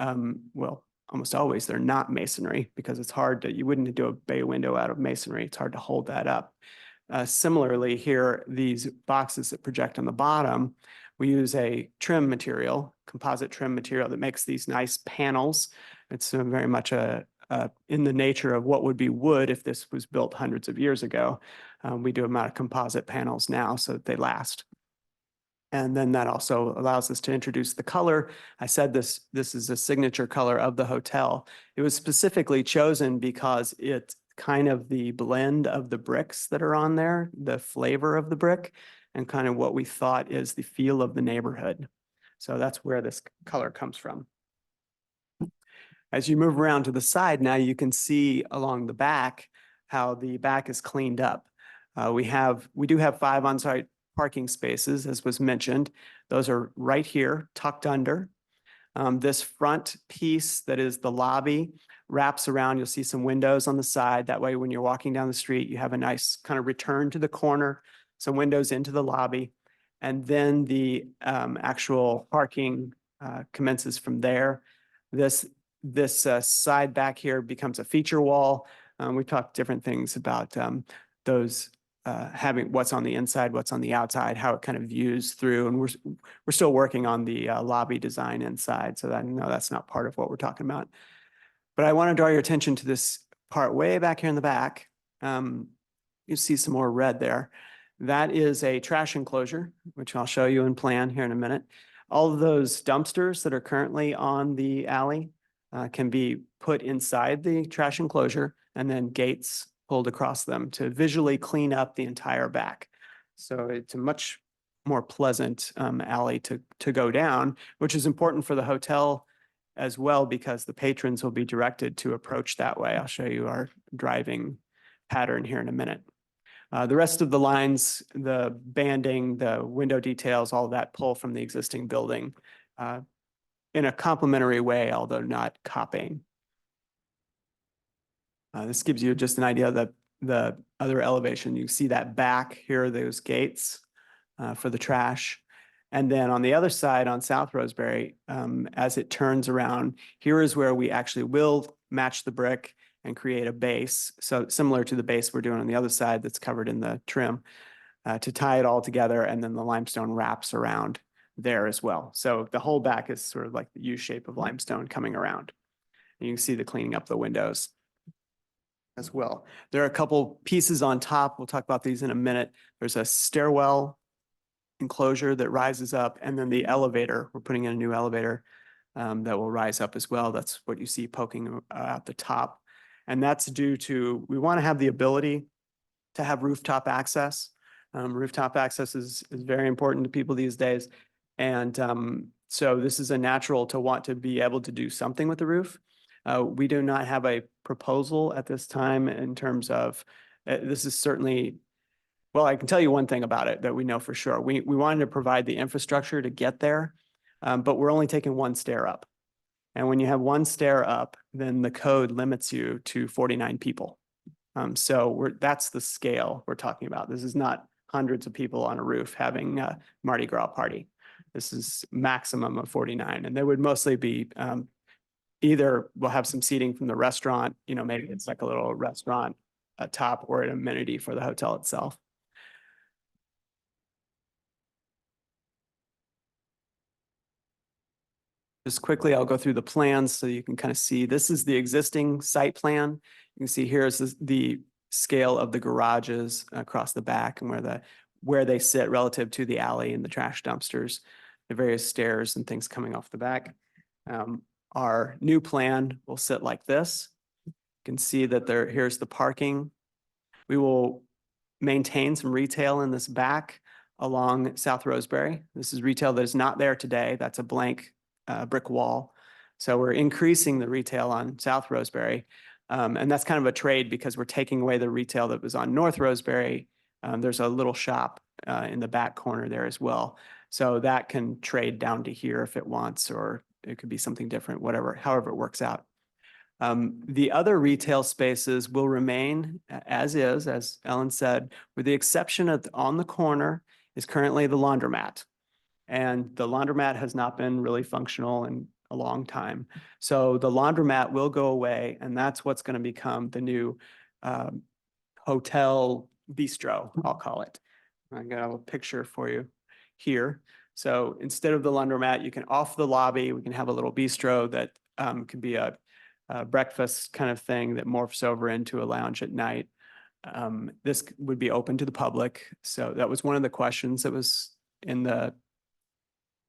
well, almost always they're not masonry because it's hard to, you wouldn't do a bay window out of masonry. It's hard to hold that up. Similarly here, these boxes that project on the bottom, we use a trim material, composite trim material that makes these nice panels. It's very much in the nature of what would be wood if this was built hundreds of years ago. We do them out of composite panels now so that they last. And then that also allows us to introduce the color. I said this is a signature color of the hotel. It was specifically chosen because it's kind of the blend of the bricks that are on there, the flavor of the brick, and kind of what we thought is the feel of the neighborhood. So that's where this color comes from. As you move around to the side now, you can see along the back how the back is cleaned up. We do have 5 on-site parking spaces, as was mentioned. Those are right here, tucked under. This front piece that is the lobby wraps around. You'll see some windows on the side. That way, when you're walking down the street, you have a nice kind of return to the corner, some windows into the lobby. And then the actual parking commences from there. This side back here becomes a feature wall. We talked different things about those having what's on the inside, what's on the outside, how it kind of views through. And we're still working on the lobby design inside. So that, no, that's not part of what we're talking about. But I want to draw your attention to this part way back here in the back. You see some more red there. That is a trash enclosure, which I'll show you in plan here in a minute. All of those dumpsters that are currently on the alley can be put inside the trash enclosure, and then gates pulled across them to visually clean up the entire back. So it's a much more pleasant alley to go down, which is important for the hotel as well, because the patrons will be directed to approach that way. I'll show you our driving pattern here in a minute. The rest of the lines, the banding, the window details, all of that pull from the existing building in a complementary way, although not copying. This gives you just an idea of the other elevation. You see that back here, those gates for the trash. And then on the other side, on South Roseberry, as it turns around, here is where we actually will match the brick and create a base. So similar to the base we're doing on the other side that's covered in the trim to tie it all together. And then the limestone wraps around there as well. So the whole back is sort of like the U shape of limestone coming around. And you can see the cleaning up the windows as well. There are a couple pieces on top. We'll talk about these in a minute. There's a stairwell enclosure that rises up, and then the elevator. We're putting in a new elevator that will rise up as well. That's what you see poking at the top. And that's due to, we want to have the ability to have rooftop access. Rooftop access is very important to people these days. And so this is a natural to want to be able to do something with the roof. We do not have a proposal at this time in terms of, this is certainly, well, I can tell you one thing about it that we know for sure. We wanted to provide the infrastructure to get there, but we're only taking one stair up. And when you have one stair up, then the code limits you to 49 people. So that's the scale we're talking about. This is not hundreds of people on a roof having a Mardi Gras party. This is maximum of 49. And they would mostly be either we'll have some seating from the restaurant, you know, maybe it's like a little restaurant top or an amenity for the hotel itself. Just quickly, I'll go through the plans so you can kind of see. This is the existing site plan. You can see here is the scale of the garages across the back and where they sit relative to the alley and the trash dumpsters, the various stairs and things coming off the back. Our new plan will sit like this. You can see that here's the parking. We will maintain some retail in this back along South Roseberry. This is retail that is not there today. That's a blank brick wall. So we're increasing the retail on South Roseberry. And that's kind of a trade because we're taking away the retail that was on North Roseberry. There's a little shop in the back corner there as well. So that can trade down to here if it wants, or it could be something different, however it works out. The other retail spaces will remain as is, as Ellen said, with the exception of on the corner is currently the laundromat. And the laundromat has not been really functional in a long time. So the laundromat will go away, and that's what's going to become the new hotel bistro, I'll call it. I got a picture for you here. So instead of the laundromat, you can off the lobby, we can have a little bistro that could be a breakfast kind of thing that morphs over into a lounge at night. This would be open to the public. So that was one of the questions that was in the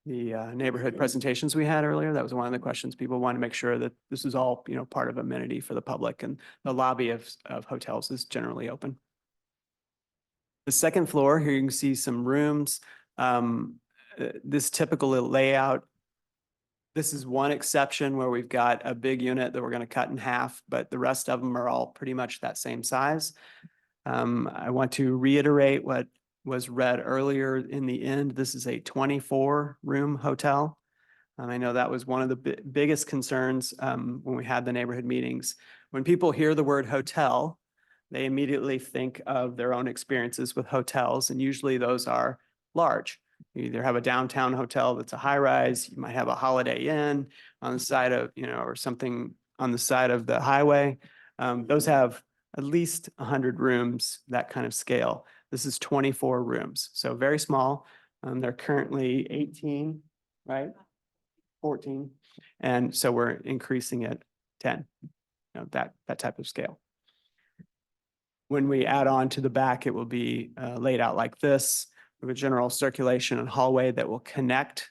neighborhood presentations we had earlier. That was one of the questions. People want to make sure that this is all, you know, part of amenity for the public, and the lobby of hotels is generally open. The second floor, here you can see some rooms. this typical layout. This is one exception where we've got a big unit that we're going to cut in half, but the rest of them are all pretty much that same size. I want to reiterate what was read earlier in the end. This is a 24-room hotel. I know that was one of the biggest concerns when we had the neighborhood meetings. When people hear the word hotel, they immediately think of their own experiences with hotels, and usually those are large. You either have a downtown hotel that's a high rise, you might have a Holiday Inn on the side of, or something on the side of the highway. Those have at least 100 rooms, that kind of scale. This is 24 rooms, so very small. They're currently 18, right? 14. And so we're increasing it 10, that type of scale. When we add on to the back, it will be laid out like this, with a general circulation and hallway that will connect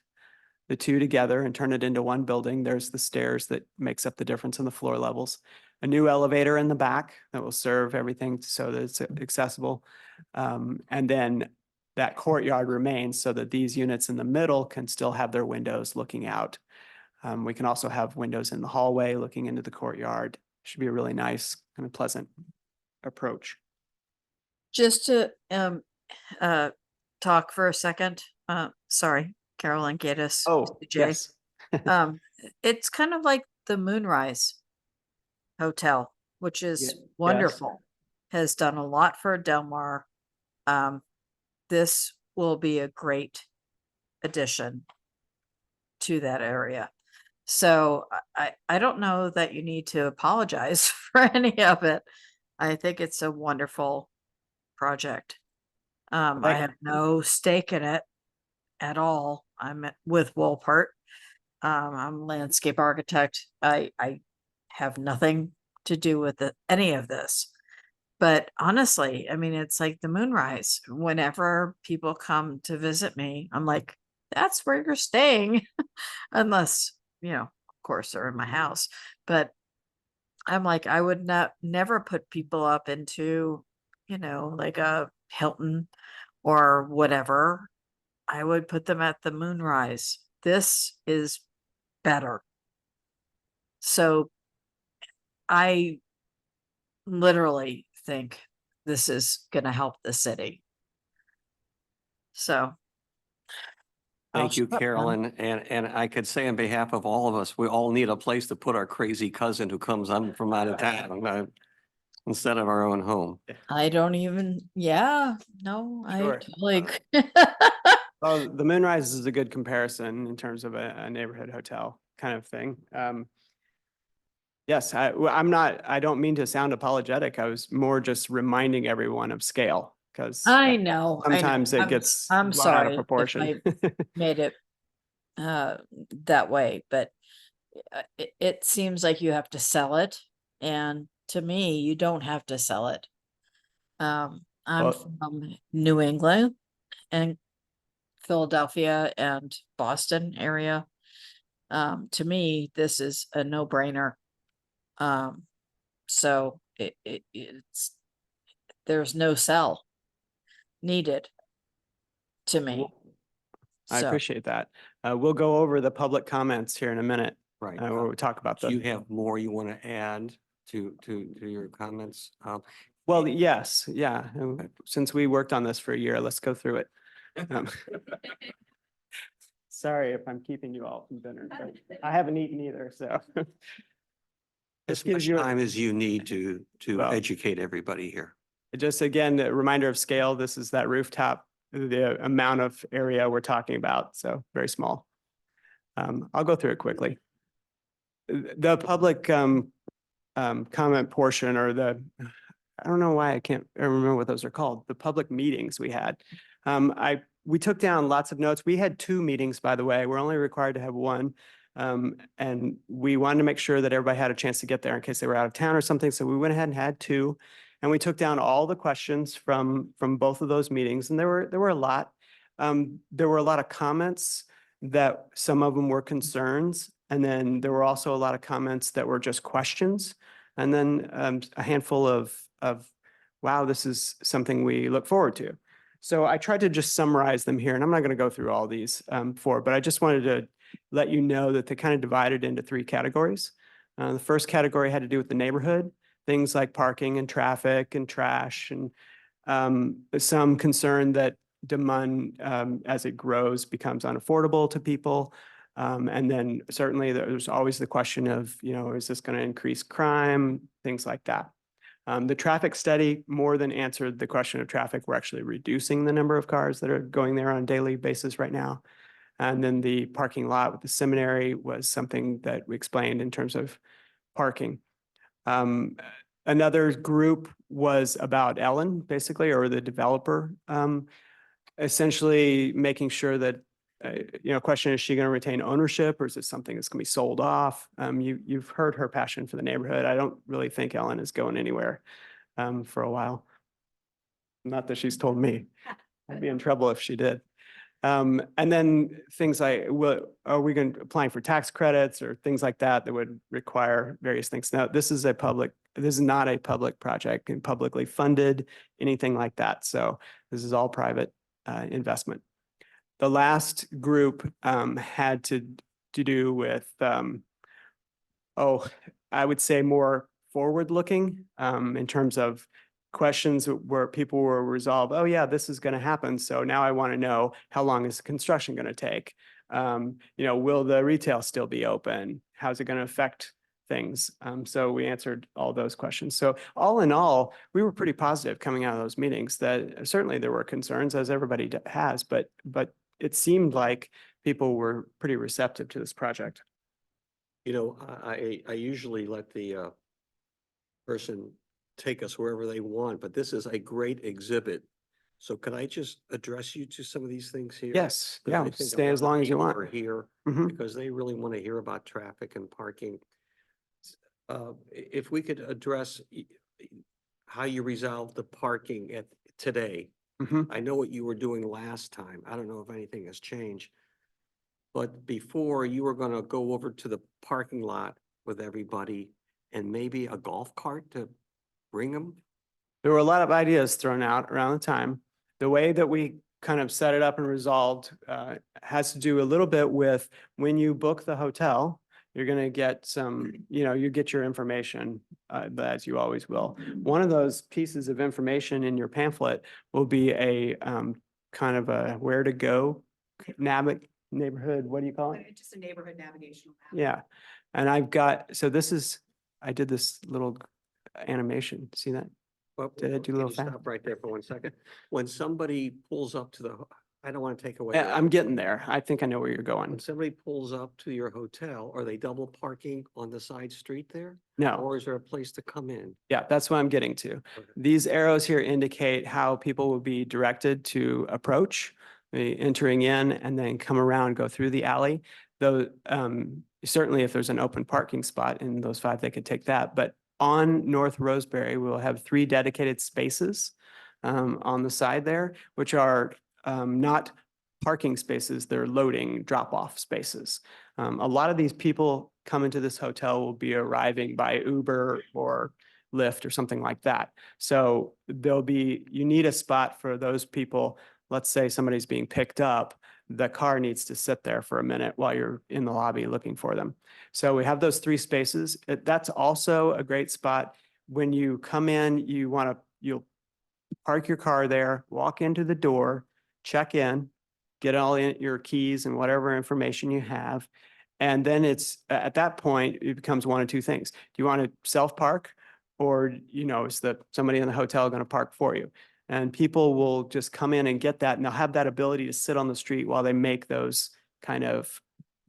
the two together and turn it into one building. There's the stairs that makes up the difference in the floor levels. A new elevator in the back that will serve everything so that it's accessible. And then that courtyard remains so that these units in the middle can still have their windows looking out. We can also have windows in the hallway looking into the courtyard. Should be a really nice kind of pleasant approach. Just to talk for a second, sorry, Carolyn Gaddis. Oh, Jay. yes. It's kind of like the Moonrise Hotel, which is Yes. wonderful. Has done a lot for Del Mar. This will be a great addition to that area. So I don't know that you need to apologize for any of it. I think it's a wonderful project. I have no stake in it at all. I'm with Wolpert. I'm a landscape architect. I have nothing to do with any of this. But honestly, I mean, it's like the Moonrise. Whenever people come to visit me, I'm like, that's where you're staying. Unless, of course, they're in my house. But I'm like, I would never put people up into, like a Hilton or whatever. I would put them at the Moonrise. This is better. So I literally think this is going to help the city. So. Thank you, Carolyn. And I could say on behalf of all of us, we all need a place to put our crazy cousin who comes on from out of town instead of our own home. I don't even, no, Sure. I totally. Well, the Moonrise is a good comparison in terms of a neighborhood hotel kind of thing. Yes, I don't mean to sound apologetic. I was more just reminding everyone of scale because I know. sometimes it gets I'm blown out of sorry if proportion. I made it that way, but it seems like you have to sell it. And to me, you don't have to sell it. I'm from New England and Philadelphia and Boston area. To me, this is a no-brainer. So it's there's no sell needed to me. I So, appreciate that. We'll go over the public comments here in a minute. Right. Where we talk about Do you the, have more you want to add to your comments? well, yes, yeah. Since we worked on this for a year, let's go through it. Sorry if I'm keeping you all from dinner. But I haven't eaten either, so. As gives much you a- time as you need to Well- educate everybody here. Just again, a reminder of scale, this is that rooftop, the amount of area we're talking about, so very small. I'll go through it quickly. The public comment portion or I don't know why I can't remember what those are called, the public meetings we had. We took down lots of notes. We had 2 meetings, by the way. We're only required to have 1. And we wanted to make sure that everybody had a chance to get there in case they were out of town or something. So we went ahead and had 2. And we took down all the questions from both of those meetings. And there were a lot. There were a lot of comments that some of them were concerns. And then there were also a lot of comments that were just questions. And then a handful of, wow, this is something we look forward to. So I tried to just summarize them here, and I'm not going to go through all these but I just wanted to let you know that they kind of divided into three categories. The first category had to do with the neighborhood, things like parking and traffic and trash, and some concern that Demund, as it grows, becomes unaffordable to people. And then certainly there's always the question of, is this going to increase crime, things like that. The traffic study more than answered the question of traffic. We're actually reducing the number of cars that are going there on a daily basis right now. And then the parking lot with the seminary was something that we explained in terms of parking. Another group was about Ellen, basically, or the developer, essentially making sure that, question, is she going to retain ownership, or is this something that's going to be sold off? You've heard her passion for the neighborhood. I don't really think Ellen is going anywhere for a while. Not that she's told me. I'd be in trouble if she did. And then things like, are we applying for tax credits or things like that that would require various things? Now, this is not a public project and publicly funded, anything like that. So this is all private investment. The last group had to do with, I would say more forward-looking in terms of questions where people will resolve, oh yeah, this is going to happen. So now I want to know, how long is the construction going to take? Will the retail still be open? How's it going to affect things? So we answered all those questions. So all in all, we were pretty positive coming out of those meetings. That certainly there were concerns, as everybody has, but it seemed like people were pretty receptive to this project. I usually let the person take us wherever they want, but this is a great exhibit. So can I just address you to some of these things here? Yes, 'Cause I yeah, think a stay as lot of long as you people want. are here Mhm. because they really want to hear about traffic and parking. If we could address how you resolve the parking today. Mhm. I know what you were doing last time. I don't know if anything has changed. But before, you were gonna go over to the parking lot with everybody and maybe a golf cart to bring them? There were a lot of ideas thrown out around the time. The way that we kind of set it up and resolved has to do a little bit with when you book the hotel, you're going to get some, you get your information, as you always will. One of those pieces of information in your pamphlet will be a kind of a where to go neighborhood, what do you call it? Just a neighborhood navigational map. Yeah. And I did this little animation. See that? Well, Did I do a can little you fast? stop right there for 1 second? When somebody pulls up to I don't want to take away. Yeah, your- I'm getting there. I think I know where you're going. When somebody pulls up to your hotel, are they double parking on the side street there? No. Or is there a place to come in? Yeah, that's what I'm getting to. Okay. These arrows here indicate how people will be directed to approach, entering in and then come around, go through the alley. Though certainly if there's an open parking spot in those 5, they could take that. But on North Roseberry, we'll have 3 dedicated spaces on the side there, which are not parking spaces, they're loading drop-off spaces. A lot of these people come into this hotel will be arriving by Uber or Lyft or something like that. So you need a spot for those people. Let's say somebody's being picked up, the car needs to sit there for a minute while you're in the lobby looking for them. So we have those 3 spaces. That's also a great spot. When you come in, you'll park your car there, walk into the door, check in, get all your keys and whatever information you have. And then at that point, it becomes one of 2 things. Do you want to self-park, or, is somebody in the hotel going to park for you? And people will just come in and get that, and they'll have that ability to sit on the street while they make those kind of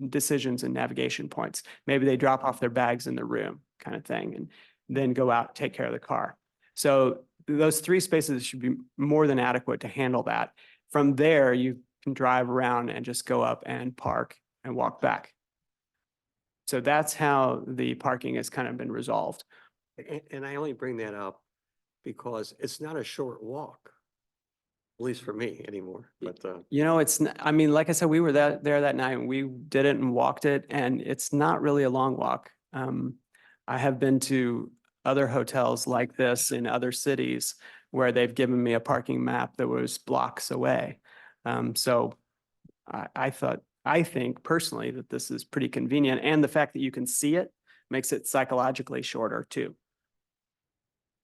decisions and navigation points. Maybe they drop off their bags in the room kind of thing, and then go out, take care of the car. So those 3 spaces should be more than adequate to handle that. From there, you can drive around and just go up and park and walk back. So that's how the parking has kind of been resolved. And I only bring that up because it's not a short walk, at least for me anymore, but Like I said, we were there that night and we did it and walked it, and it's not really a long walk. I have been to other hotels like this in other cities where they've given me a parking map that was blocks away. So I think personally that this is pretty convenient, and the fact that you can see it makes it psychologically shorter too.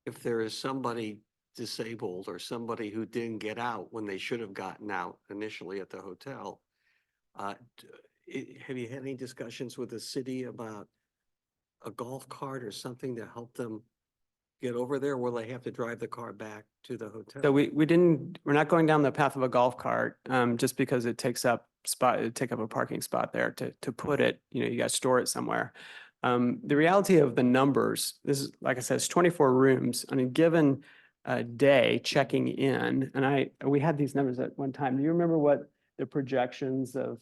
If there is somebody disabled or somebody who didn't get out when they should have gotten out initially at the hotel, have you had any discussions with the city about a golf cart or something to help them get over there? Will they have to drive the car back to the hotel? So we're not going down the path of a golf cart, just because it takes up a parking spot there to put it, you got to store it somewhere. The reality of the numbers, this is, like I said, it's 24 rooms on a given day checking in. And we had these numbers at one time. Do you remember what the projections of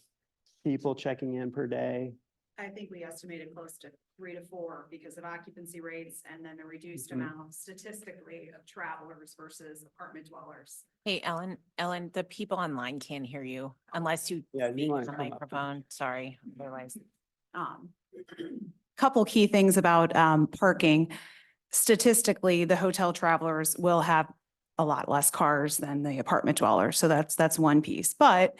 people checking in per day? I think we estimated close to 3 to 4 because of occupancy rates and then a reduced Mhm. amount statistically of travelers versus apartment dwellers. Hey, Ellen, the people online can't hear you unless you Yeah, you speak wanna in the come up. microphone. Sorry, otherwise. Couple key things about parking. Statistically, the hotel travelers will have a lot less cars than the apartment dwellers. So that's one piece, but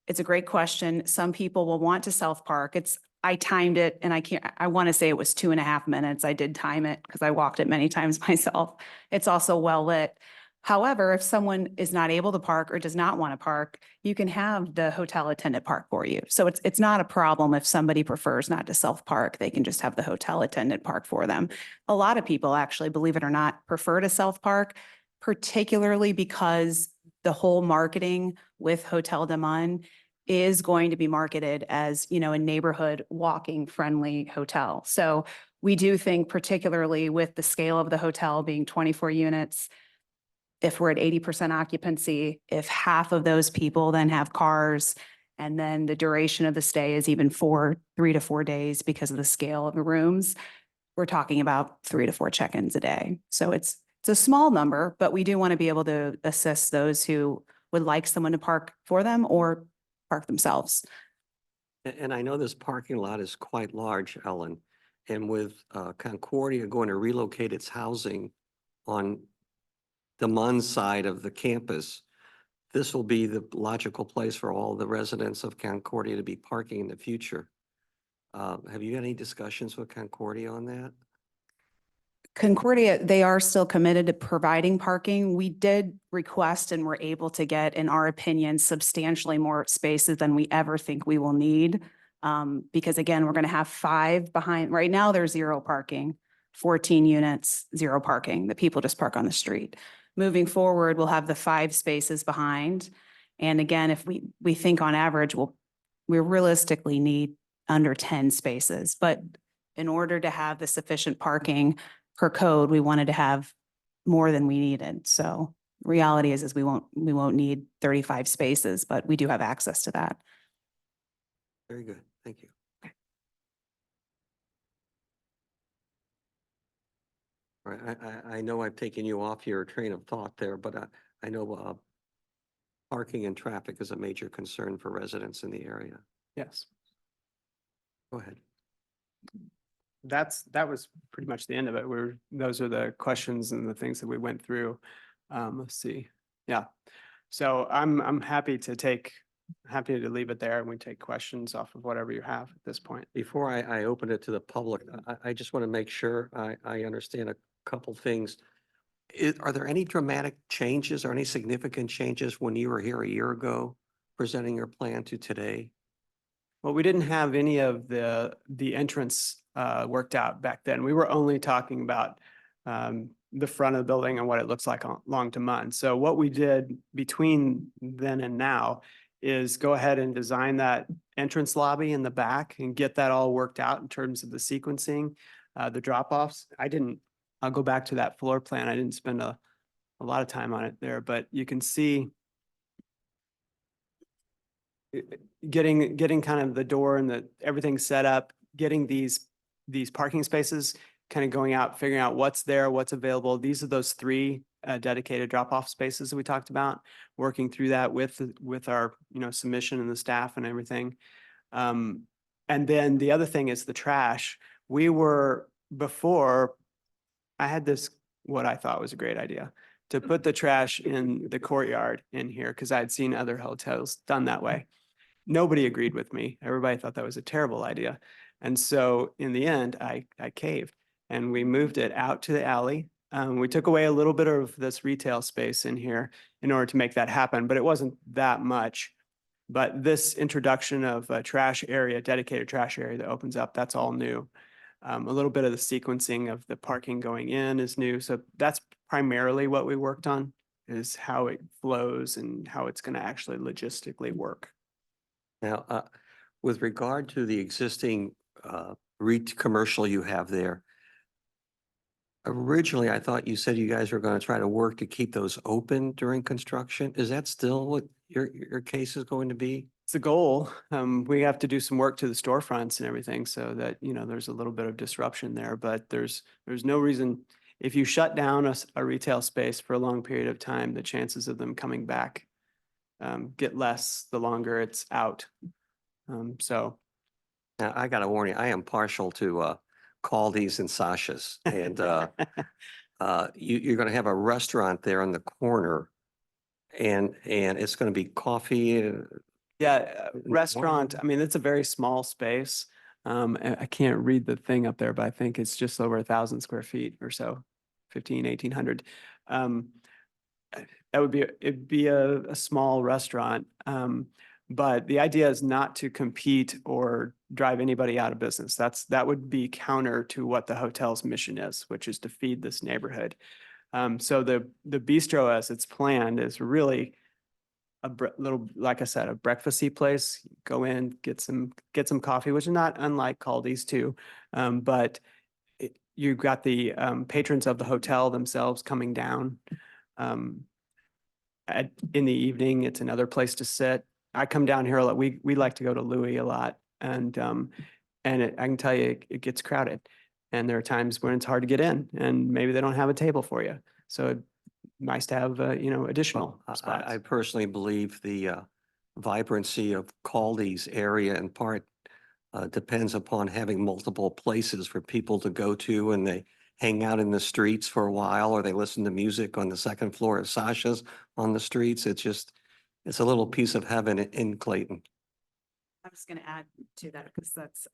it's a great question. Some people will want to self-park. I timed it and I want to say it was 2.5 minutes. I did time it because I walked it many times myself. It's also well lit. However, if someone is not able to park or does not want to park, you can have the hotel attendant park for you. So it's not a problem if somebody prefers not to self-park. They can just have the hotel attendant park for them. A lot of people actually, believe it or not, prefer to self-park, particularly because the whole marketing with Hotel de Mun is going to be marketed as, a neighborhood walking friendly hotel. So we do think, particularly with the scale of the hotel being 24 units, if we're at 80% occupancy, if half of those people then have cars, and then the duration of the stay is even 3 to 4 days because of the scale of the rooms, we're talking about 3 to 4 check-ins a day. So it's a small number, but we do want to be able to assist those who would like someone to park for them or park themselves. And I know this parking lot is quite large, Ellen, and with Concordia going to relocate its housing on the Mun side of the campus, this will be the logical place for all the residents of Concordia to be parking in the future. Have you had any discussions with Concordia on that? Concordia, they are still committed to providing parking. We did request and were able to get, in our opinion, substantially more spaces than we ever think we will need. Because again, we're going to have 5 behind. Right now, there's 0 parking, 14 units, 0 parking. The people just park on the street. Moving forward, we'll have the 5 spaces behind. And again, if we think on average, we realistically need under 10 spaces. But in order to have the sufficient parking per code, we wanted to have more than we needed. So reality is we won't need 35 spaces, but we do have access to that. Very good, thank you. All right, I know I've taken you off your train of thought there, but I know parking and traffic is a major concern for residents in the area. Yes. Go ahead. That was pretty much the end of it. Those are the questions and the things that we went through. Let's see. Yeah. So I'm happy to leave it there, and we take questions off of whatever you have at this point. Before I open it to the public, I just want to make sure I understand a couple things. Are there any dramatic changes or any significant changes when you were here a year ago presenting your plan to today? Well, we didn't have any of the entrance worked out back then. We were only talking about the front of the building and what it looks like along to Mun. So what we did between then and now is go ahead and design that entrance lobby in the back and get that all worked out in terms of the sequencing, the drop-offs. I'll go back to that floor plan. I didn't spend a lot of time on it there, but you can see getting kind of the door and everything set up, getting these parking spaces kind of going out, figuring out what's there, what's available. These are those 3 dedicated drop-off spaces that we talked about, working through that with our, submission and the staff and everything. And then the other thing is the trash. We were before, I had this, what I thought was a great idea, to put the trash in the courtyard in here, because I had seen other hotels done that way. Nobody agreed with me. Everybody thought that was a terrible idea. And so in the end, I caved and we moved it out to the alley. We took away a little bit of this retail space in here in order to make that happen, but it wasn't that much. But this introduction of a trash area, dedicated trash area that opens up, that's all new. A little bit of the sequencing of the parking going in is new. So that's primarily what we worked on, is how it flows and how it's going to actually logistically work. Now, with regard to the existing commercial you have there, originally I thought you said you guys were going to try to work to keep those open during construction. Is that still what your case is going to be? It's the goal. We have to do some work to the storefronts and everything so that, you know, there's a little bit of disruption there, but there's no reason. If you shut down a retail space for a long period of time, the chances of them coming back get less the longer it's out. So Now, I got to warn you, I am partial to Caldi's and Sasha's. And you're going to have a restaurant there on the corner and it's going to be coffee. yeah, restaurant, I mean, it's a very small space. I can't read the thing up there, but I think it's just over 1,000 square feet or so, 1,800. That would be, it'd be a small restaurant. But the idea is not to compete or drive anybody out of business. That would be counter to what the hotel's mission is, which is to feed this neighborhood. So the bistro as it's planned is really a little, like I said, a breakfasty place. Go in, get some coffee, which is not unlike Caldi's too. But you've got the patrons of the hotel themselves coming down. In the evening, it's another place to sit. I come down here a lot. We like to go to Louis a lot, and I can tell you it gets crowded, and there are times when it's hard to get in, and maybe they don't have a table for you. So it's nice to have additional Well, spots. I personally believe the vibrancy of Caldi's area in part depends upon having multiple places for people to go to, and they hang out in the streets for a while, or they listen to music on the second floor of Sasha's on the streets. It's a little piece of heaven in Clayton. I was going to add to that because that's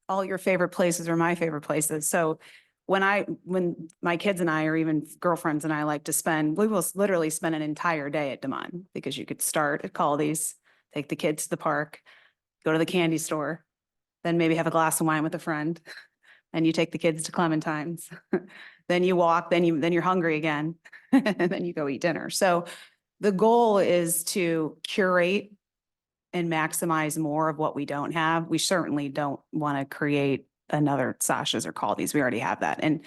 all your favorite places are my favorite places. So when my kids and I, or even girlfriends and I, like to spend, we will literally spend an entire day at Demont, because you could start at Caldi's, take the kids to the park, go to the candy store, then maybe have a glass of wine with a friend, and you take the kids to Clementine's. Then you walk, then you're hungry again, and then you go eat dinner. So the goal is to curate and maximize more of what we don't have. We certainly don't want to create another Sasha's or Caldi's. We already have that. And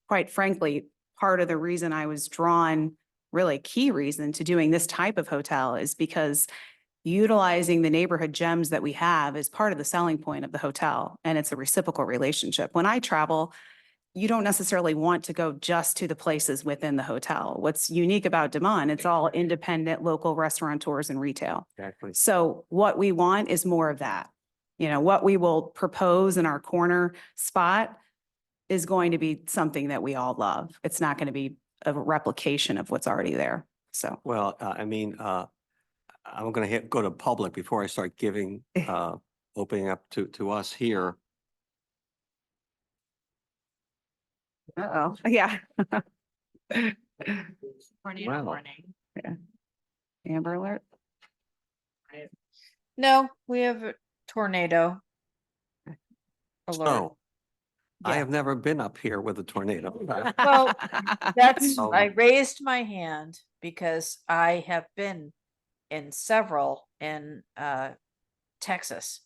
quite frankly, part of the reason I was drawn, really key reason to doing this type of hotel, is because utilizing the neighborhood gems that we have is part of the selling point of the hotel. And it's a reciprocal relationship. When I travel, you don't necessarily want to go just to the places within the hotel. What's unique about Demont, it's all independent local restaurateurs and retail. Exactly. So what we want is more of that. You know, what we will propose in our corner spot is going to be something that we all love. It's not going to be a replication of what's already there. So, Well, I mean, I'm going to go to public before I start giving, opening up to us here. uh-oh, yeah. Wow. warning. Amber alert. No, we have a tornado alert. So I Yeah. have never been up here with a tornado. Well, that's, Um, I raised my hand because I have been in several in Texas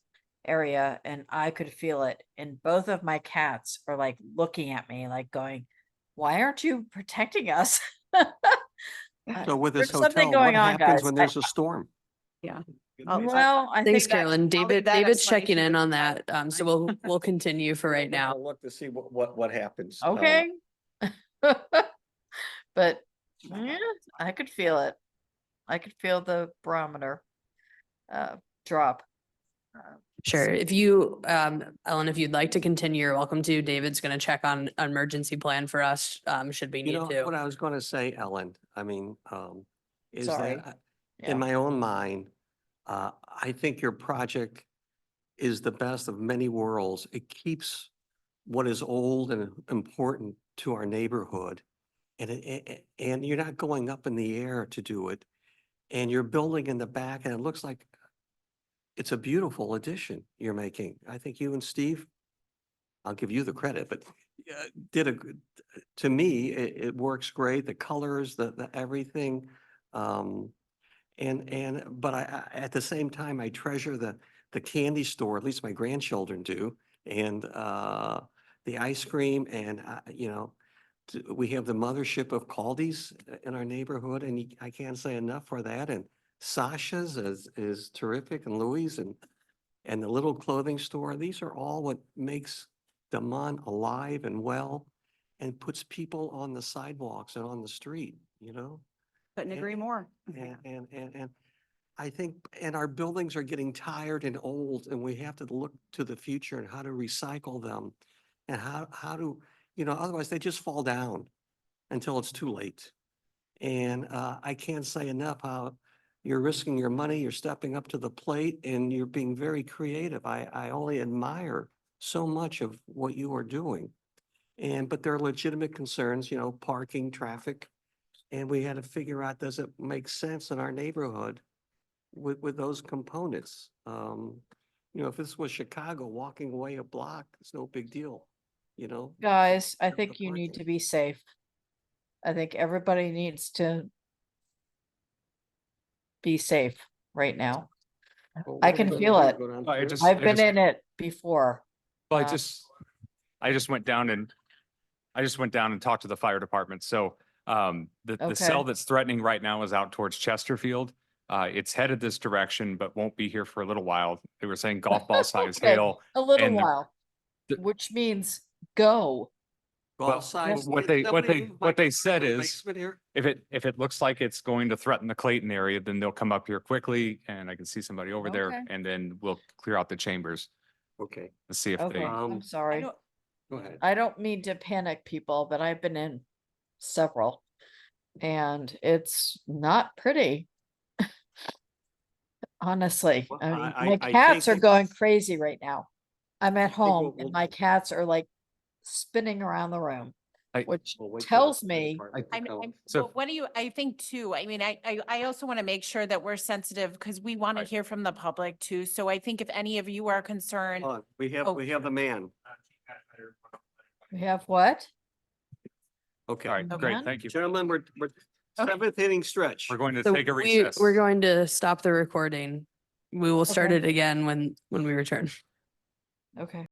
area, and I could feel it. And both of my cats are like looking at me like going, why aren't you protecting us? So with this There's something hotel, what going on, happens guys. when there's a storm? Well, I Thanks, think Carolyn. David, that David's checking explanation in was on that. So we'll continue for right now. I'll look to see what happens. okay. But yeah, I could feel it. I could feel the barometer drop. Sure. If you, Ellen, if you'd like to continue, you're welcome to. David's gonna check on an emergency plan for us, should we You need know, what to. I was going to say, Ellen, I mean, is Sorry. that Yeah. in my own mind, I think your project is the best of many worlds. It keeps what is old and important to our neighborhood. And you're not going up in the air to do it. And you're building in the back and it looks like it's a beautiful addition you're making. I think you and Steve, I'll give you the credit, but did a good, to me, it works great. The colors, the everything. But at the same time, I treasure the candy store, at least my grandchildren do. And, the ice cream and, we have the mothership of Caldi's in our neighborhood and I can't say enough for that. And Sasha's is terrific and Louis and the little clothing store. These are all what makes Demont alive and well and puts people on the sidewalks and on the street, Couldn't And- agree more. And I think, and our buildings are getting tired and old and we have to look to the future and how to recycle them. And how to, otherwise they just fall down until it's too late. And I can't say enough how you're risking your money, you're stepping up to the plate and you're being very creative. I only admire so much of what you are doing. But there are legitimate concerns, parking, traffic. And we had to figure out, does it make sense in our neighborhood with those components? If this was Chicago, walking away a block, it's no big deal, Guys, I Except the think you need parking. to be safe. I think everybody needs to be safe right now. Well, I what are we can gonna feel do? it. Go I downstairs? just- I've been in it before. Well, Uh, I just went down and talked to the fire department. So the cell Okay. that's threatening right now is out towards Chesterfield. It's headed this direction, but won't be here for a little while. They were saying golf ball size Okay, hail. a little and the- while, the- which means go. Golf Well, size. what they Nobody said is basement here? if it looks like it's going to threaten the Clayton area, then they'll come up here quickly and I can see somebody over there Okay. and then we'll clear out the chambers Okay, and see if Okay, they. I'm Um, sorry. go ahead. I don't mean to panic people, but I've been in several. And it's not pretty. Honestly, Well, I mean, I- my I cats think are it- going crazy right now. I'm at home we'll- and my cats are like spinning around the room, I- which We'll wait for the tells fire me, department to I'm, come. So- well, what do you, I think too, I mean, I also want to make sure that we're sensitive because we want to Right. hear from the public too. So I think if any of you are concerned, Hold on, We Oh. have the man. we have what? Okay. All right, Okay. great, thank you. Gentlemen, we're Okay. seventh inning stretch. We're going to So take a recess. we're going to stop the recording. We will start Okay. it again when we return. Okay.